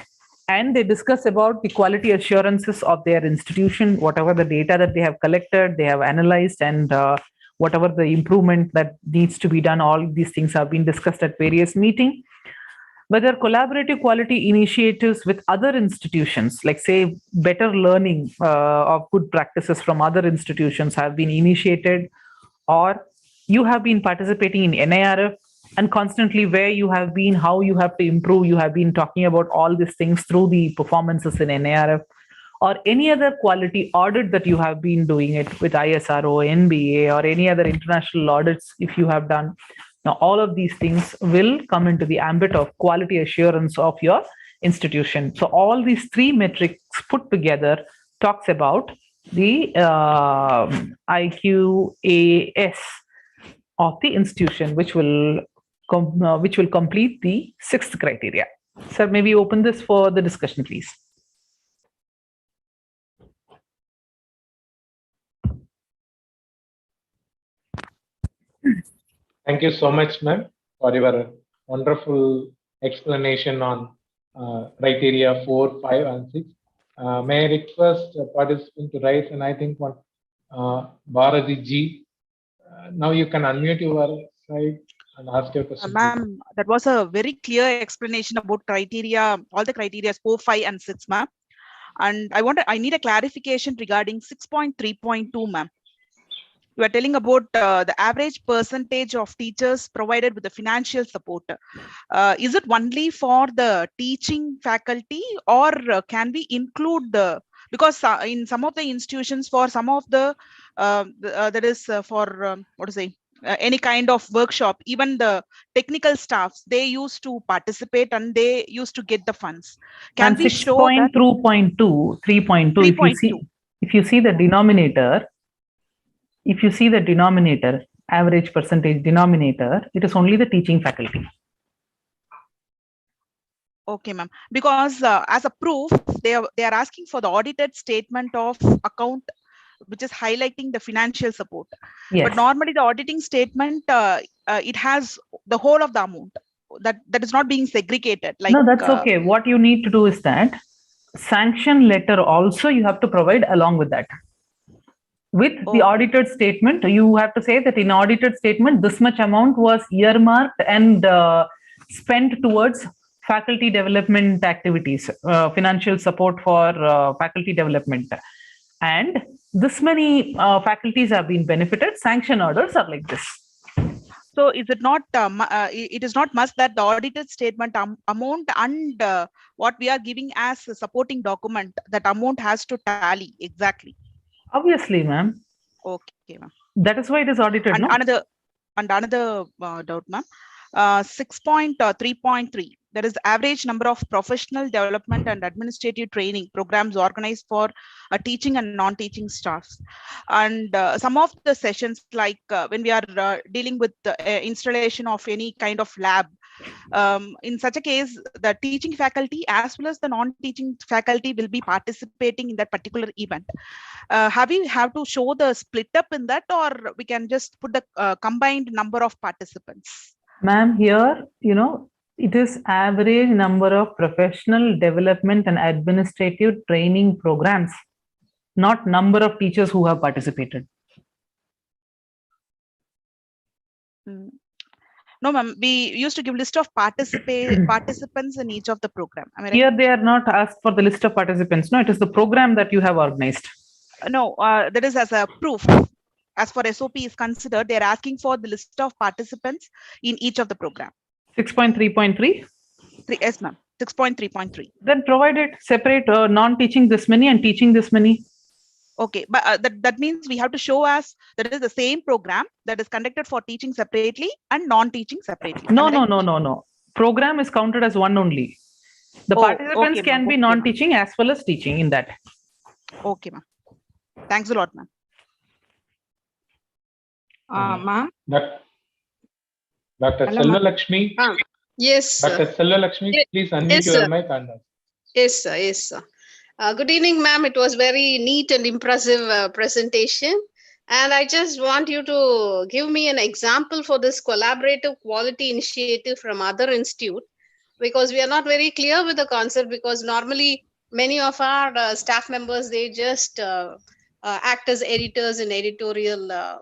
and they discuss about the quality assurances of their institution, whatever the data that they have collected, they have analyzed, and whatever the improvement that needs to be done, all these things have been discussed at various meetings. Whether collaborative quality initiatives with other institutions, like say better learning of good practices from other institutions have been initiated, or you have been participating in NIRF, and constantly where you have been, how you have to improve, you have been talking about all these things through the performances in NIRF, or any other quality audit that you have been doing it with ISRO, NBA, or any other international audits if you have done. Now, all of these things will come into the ambit of quality assurance of your institution. So all these three metrics put together talks about the IQAS of the institution, which will complete the sixth criteria. Sir, maybe open this for the discussion, please. Thank you so much, ma'am, for your wonderful explanation on criteria 4, 5, and 6. May I request a participant to rise, and I think one Bharati Ji. Now you can unmute your side and ask your question. Ma'am, that was a very clear explanation about criteria, all the criteria 4, 5, and 6, ma'am. And I need a clarification regarding 6.3.2, ma'am. You are telling about the average percentage of teachers provided with the financial support. Is it only for the teaching faculty, or can we include the, because in some of the institutions, for some of the that is for what to say, any kind of workshop, even the technical staffs, they used to participate and they used to get the funds. Can and we show that? 6.2.2, 3.2, if you see the denominator, average percentage denominator, it is only the teaching faculty. Okay, ma'am. Because as a proof, they are asking for the audited statement of account, which is highlighting the financial support. Yes. But normally the auditing statement, it has the whole of the amount that is not being segregated. Like, no, that's okay. What you need to do is that sanction letter also you have to provide along with that. With the audited statement, you have to say that in audited statement, this much amount was earmarked and spent towards faculty development activities, financial support for faculty development. And this many faculties have been benefited. Sanction orders are like this. So is it not, it is not must that the audited statement amount and what we are giving as a supporting document, that amount has to tally exactly? Obviously, ma'am. Okay, ma'am. That is why it is audited. And no? another doubt, ma'am. 6.3.3. There is average number of professional development and administrative training programs organized for teaching and non-teaching staffs. And some of the sessions, like when we are dealing with the installation of any kind of lab, in such a case, the teaching faculty as well as the non-teaching faculty will be participating in that particular event. Have to show the split up in that, or we can just put the combined number of participants? Ma'am, here, it is average number of professional development and administrative training programs, not number of teachers who have participated. No, ma'am, we used to give list of participants in each of the program. I mean, here they are not asked for the list of participants. No, it is the program that you have organized. No, that is as a proof. As for SOP is considered, they are asking for the list of participants in each of the program. 6.3.3? Yes, ma'am. 6.3.3. Then provide it separate, non-teaching this many and teaching this many. Okay, but that means we have to show us that it is the same program that is conducted for teaching separately and non-teaching separately. No. Program is counted as one only. The participants can be non-teaching as well as teaching in that. Okay, ma'am. Thanks a lot, ma'am. Ma'am. Dr. Selva Lakshmi. Yes. Dr. Selva Lakshmi, please unmute your mic. Yes, sir. Yes, sir. Good evening, ma'am. It was very neat and impressive presentation. And I just want you to give me an example for this collaborative quality initiative from other institute, because we are not very clear with the concept, because normally many of our staff members, they just act as editors in editorial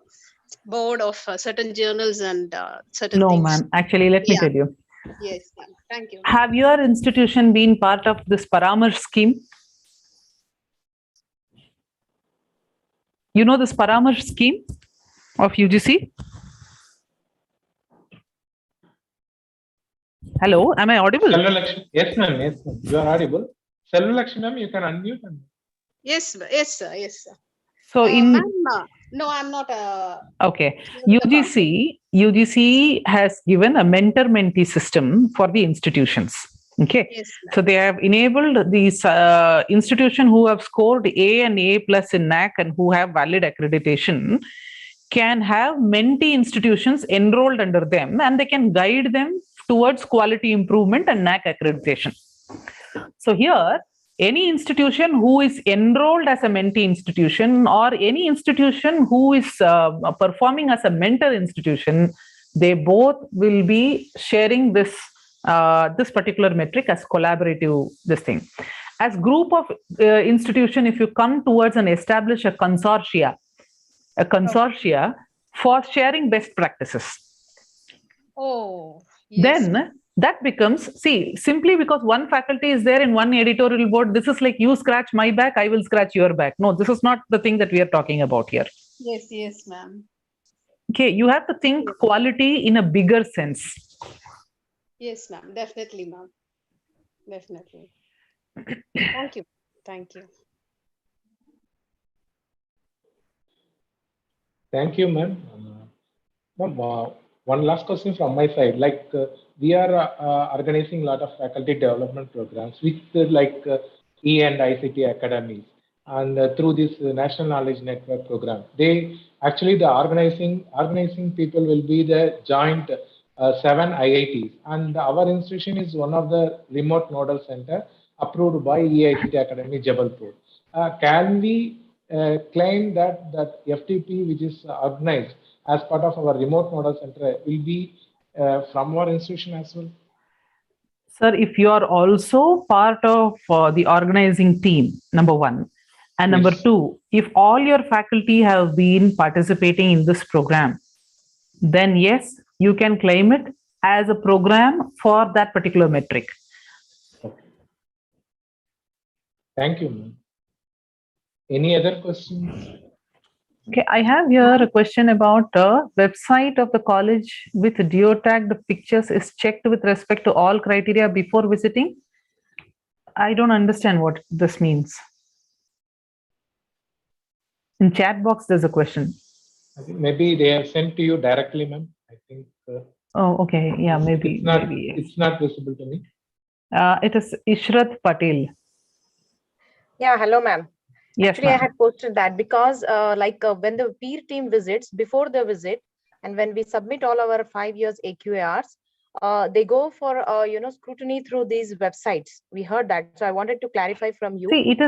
board of certain journals and certain things. No, ma'am. Actually, let me tell you. Yes, ma'am. Thank you. Have your institution been part of this Paramarsh scheme? You know this Paramarsh scheme of UGC? Hello, am I audible? Yes, ma'am. Yes, ma'am. You are audible. Selva Lakshmi, ma'am, you can unmute. Yes, sir. Yes, sir. So no, I'm not. Okay. UGC has given a mentor-mentee system for the institutions. Okay. Yes, so they have enabled these institutions who have scored A and A+ in NAC and who have valid accreditation can have mentee institutions enrolled under them, and they can guide them towards quality improvement and NAC accreditation. So here, any institution who is enrolled as a mentee institution or any institution who is performing as a mentor institution, they both will be sharing this particular metric as collaborative this thing. As group of institution, if you come towards and establish a consortia for sharing best practices. Oh, yes. Then that becomes, see, simply because one faculty is there in one editorial board, this is like you scratch my back, I will scratch your back. No, this is not the thing that we are talking about here. Yes, ma'am. Okay, you have to think quality in a bigger sense. Yes, ma'am. Definitely, ma'am. Definitely. Thank you. Thank you. Thank you, ma'am. One last question from my side. Like we are organizing a lot of faculty development programs with E and ICT academies, and through this National Knowledge Network program, the organizing people will be the joint 7 IITs, and our institution is one of the remote nodal center approved by EICT Academy Jabalpur. Can we claim that FTP, which is organized as part of our remote nodal center, will be from our institution as well? Sir, if you are also part of the organizing team, number one, and number two, if all your faculty have been participating in this program, then yes, you can claim it as a program for that particular metric. Okay. Thank you, ma'am. Any other questions? Okay, I have here a question about the website of the college with geotagged pictures is checked with respect to all criteria before visiting. I don't understand what this means. In chat box, there's a question. I think maybe they have sent to you directly, ma'am. I think. Oh, okay. Yeah, maybe. It's not visible to me. It is Ishrat Patel. Yeah, hello, ma'am. Yes, Actually, I ma'am. had posted that because when the peer team visits, before the visit, and when we submit all our 5 years AQARs, they go for scrutiny through these websites. We heard that, so I wanted to clarify from you. See, it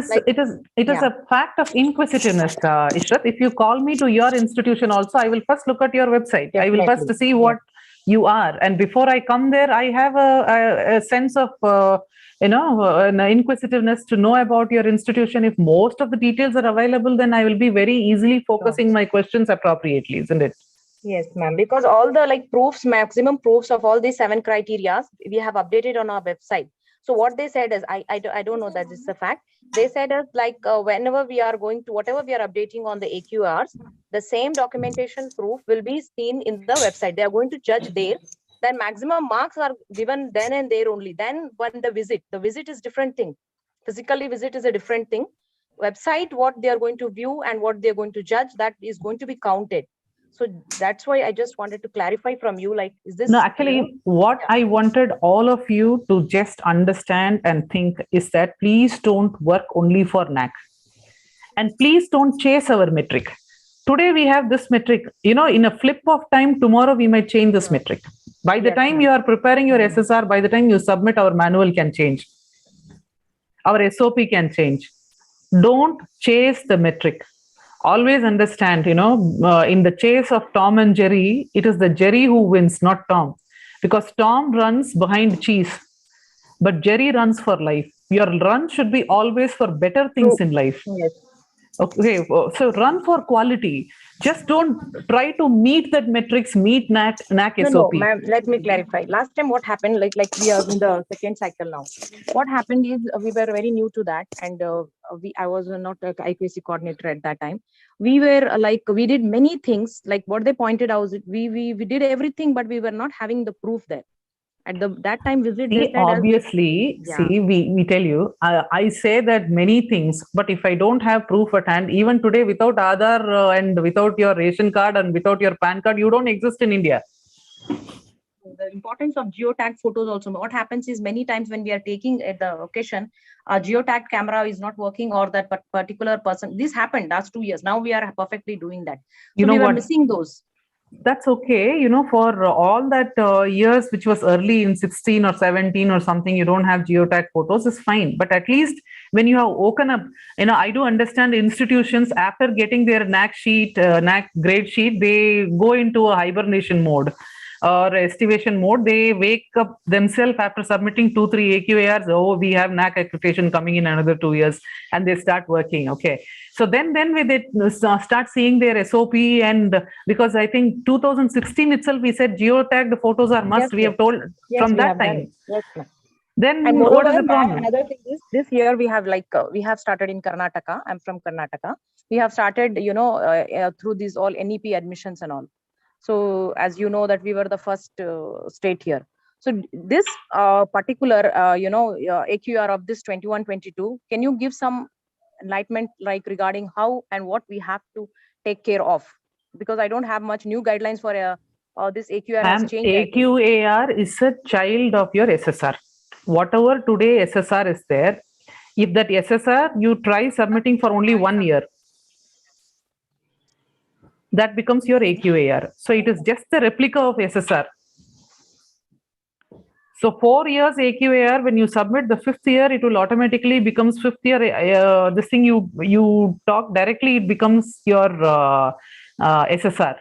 is a fact of inquisitiveness, Ishrat. If you call me to your institution also, I will first look at your website. Definitely. I will first see what you are, and before I come there, I have a sense of an inquisitiveness to know about your institution. If most of the details are available, then I will be very easily focusing my questions appropriately, isn't it? Yes, ma'am, because all the proofs, maximum proofs of all these 7 criteria we have updated on our website. So what they said is, I don't know that this is a fact. They said us whenever we are going to, whatever we are updating on the AQRs, the same documentation proof will be seen in the website. They are going to judge there. Then maximum marks are given then and there only. Then when the visit is different thing. Physically visit is a different thing. Website, what they are going to view and what they are going to judge, that is going to be counted. So that's why I just wanted to clarify from you, is this? No, actually, what I wanted all of you to just understand and think is that please don't work only for NAC. And please don't chase our metric. Today we have this metric, in a flip of time, tomorrow we might change this metric. By the time you are preparing your SSR, by the time you submit, our manual can change. Our SOP can change. Don't chase the metric. Always understand, in the chase of Tom and Jerry, it is the Jerry who wins, not Tom. Because Tom runs behind cheese, but Jerry runs for life. Your run should be always for better things in life. Yes. Okay, so run for quality. Just don't try to meet that metrics, meet NAC SOP. No, ma'am, let me clarify. Last time what happened, like we are in the second cycle now. What happened is we were very new to that, and I was not a IPC coordinator at that time. We were we did many things, like what they pointed out, we did everything, but we were not having the proof there. At that time visit, see, obviously, we tell you, I say that many things, but if I don't have proof at hand, even today, without Aadhaar and without your ration card and without your PAN card, you don't exist in India. The importance of geotag photos also. What happens is many times when we are taking at the occasion, a geotag camera is not working, or that particular person. This happened last 2 years. Now we are perfectly doing that. So we were missing those. That's okay, for all that years which was early in 16 or 17 or something, you don't have geotag photos, is fine. But at least when you have woken up, I do understand institutions after getting their NAC sheet, NAC grade sheet, they go into a hibernation mode or estimation mode. They wake up themselves after submitting 2-3 AQARs. Oh, we have NAC accreditation coming in another 2 years, and they start working. Okay. So then with it, start seeing their SOP, and because I think 2016 itself, we said geotag, the photos are must. We have told from that time. Then and moreover, what is the problem? Another thing is, this year we have we have started in Karnataka. I'm from Karnataka. We have started, through these all NEP admissions and all. So as you know that we were the first state here. So this particular, AQR of this 21-22, can you give some enlightenment regarding how and what we have to take care of? Because I don't have much new guidelines for this AQR has changed. AQAR is a child of your SSR. Whatever today SSR is there, if that SSR you try submitting for only 1 year, that becomes your AQAR. So it is just the replica of SSR. So 4 years AQAR, when you submit the 5th year, it will automatically becomes 5th year. This thing you talk directly, it becomes your SSR.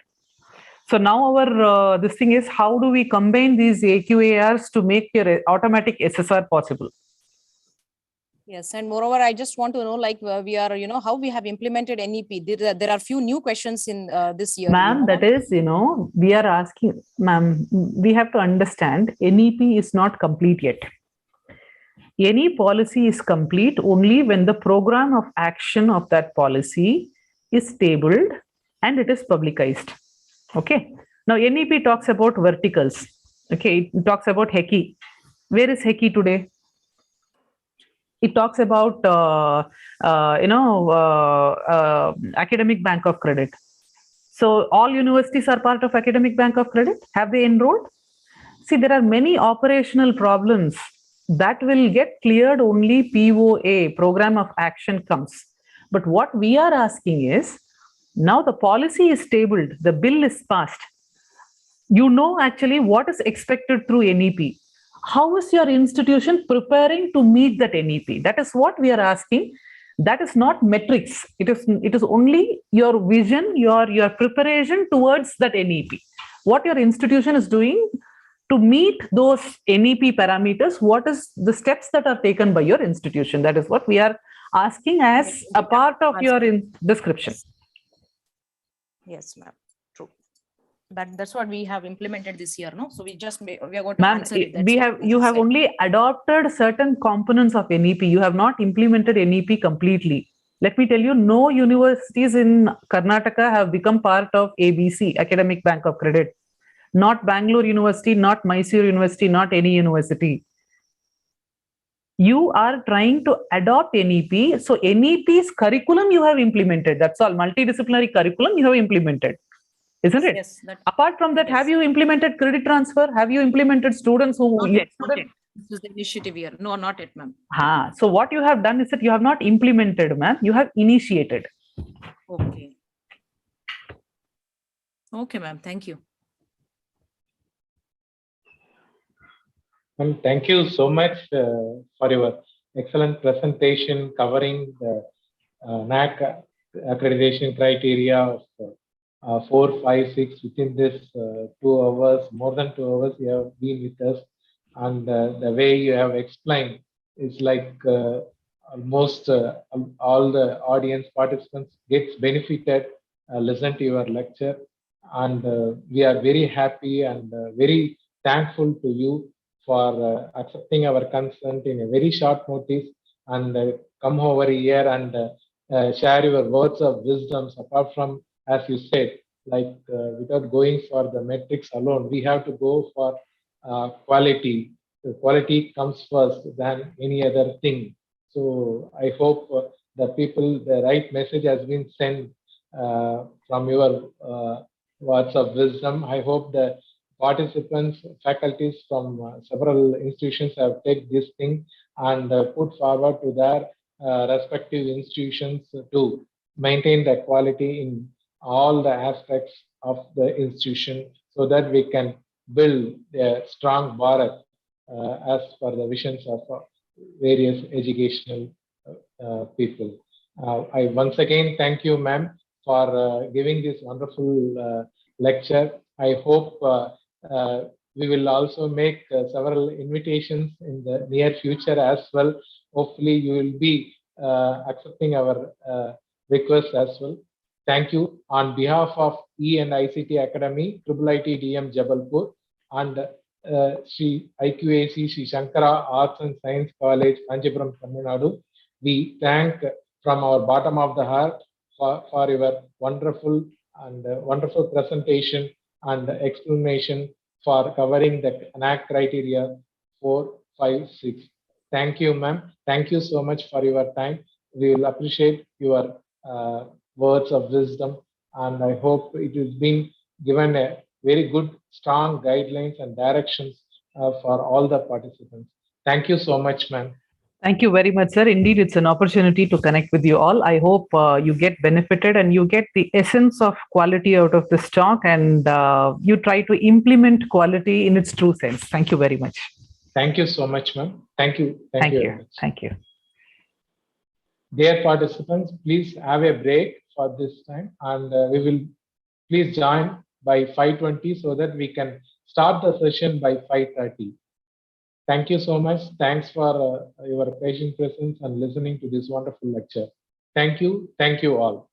So now our this thing is, how do we combine these AQARs to make your automatic SSR possible? Yes, and moreover, I just want to know, we are, how we have implemented NEP. There are few new questions in this year. Ma'am, that is, we are asking, ma'am, we have to understand NEP is not complete yet. Any policy is complete only when the program of action of that policy is tabled and it is publicized. Okay. Now, NEP talks about verticals. Okay. It talks about HECI. Where is HECI today? It talks about, Academic Bank of Credit. So all universities are part of Academic Bank of Credit. Have they enrolled? See, there are many operational problems that will get cleared only POA, Program of Action, comes. But what we are asking is, now the policy is tabled, the bill is passed. You know actually what is expected through NEP. How is your institution preparing to meet that NEP? That is what we are asking. That is not metrics. It is only your vision, your preparation towards that NEP. What your institution is doing to meet those NEP parameters, what is the steps that are taken by your institution? That is what we are asking as a part of your description. Yes, ma'am. True. That's what we have implemented this year, no? So we are going to Ma'am, answer it. you have only adopted certain components of NEP. You have not implemented NEP completely. Let me tell you, no universities in Karnataka have become part of ABC, Academic Bank of Credit. Not Bangalore University, not Mysore University, not any university. You are trying to adopt NEP. So NEP's curriculum you have implemented. That's all. Multidisciplinary curriculum you have implemented. Isn't it? Yes. Apart from that, yes. Have you implemented credit transfer? Have you implemented students who... Not yet. This is the initiative here. No, not yet, ma'am. So what you have done is that you have not implemented, ma'am. You have initiated. Okay. Okay, ma'am. Thank you. Well, thank you so much for your excellent presentation covering the NAC accreditation criteria of 4, 5, 6 within this 2 hours, more than 2 hours you have been with us, and the way you have explained is like almost all the audience participants gets benefited, listen to your lecture, and we are very happy and very thankful to you for accepting our consent in a very short notice and come over here and share your words of wisdoms. Apart from, as you said, like without going for the metrics alone, we have to go for quality. The quality comes first than any other thing. So I hope the right message has been sent from your words of wisdom. I hope the participants, faculties from several institutions have taken this thing and put forward to their respective institutions to maintain the quality in all the aspects of the institution so that we can build a strong Bharat as per the visions of various educational people. I once again thank you, ma'am, for giving this wonderful lecture. I hope we will also make several invitations in the near future as well. Hopefully, you will be accepting our request as well. Thank you. On behalf of E and ICT Academy, IIIT DM Jabalpur, and Sri IQAC Sri Shankara Arts and Science College, Kanchipuram, Tamil Nadu, we thank from our bottom of the heart for your wonderful presentation and explanation for covering the NAC criteria 4, 5, 6. Thank you, ma'am. Thank you so much for your time. We will appreciate your words of wisdom, and I hope it has been given a very good, strong guidelines and directions for all the participants. Thank you so much, ma'am. Thank you very much, sir. Indeed, it's an opportunity to connect with you all. I hope you get benefited and you get the essence of quality out of this talk, and you try to implement quality in its true sense. Thank you very much. Thank you so much, ma'am. Thank you. Thank you. Very much. Thank you. Dear participants, please have a break for this time, and we will please join by 5:20 so that we can start the session by 5:30. Thank you so much. Thanks for your patient presence and listening to this wonderful lecture. Thank you. Thank you all.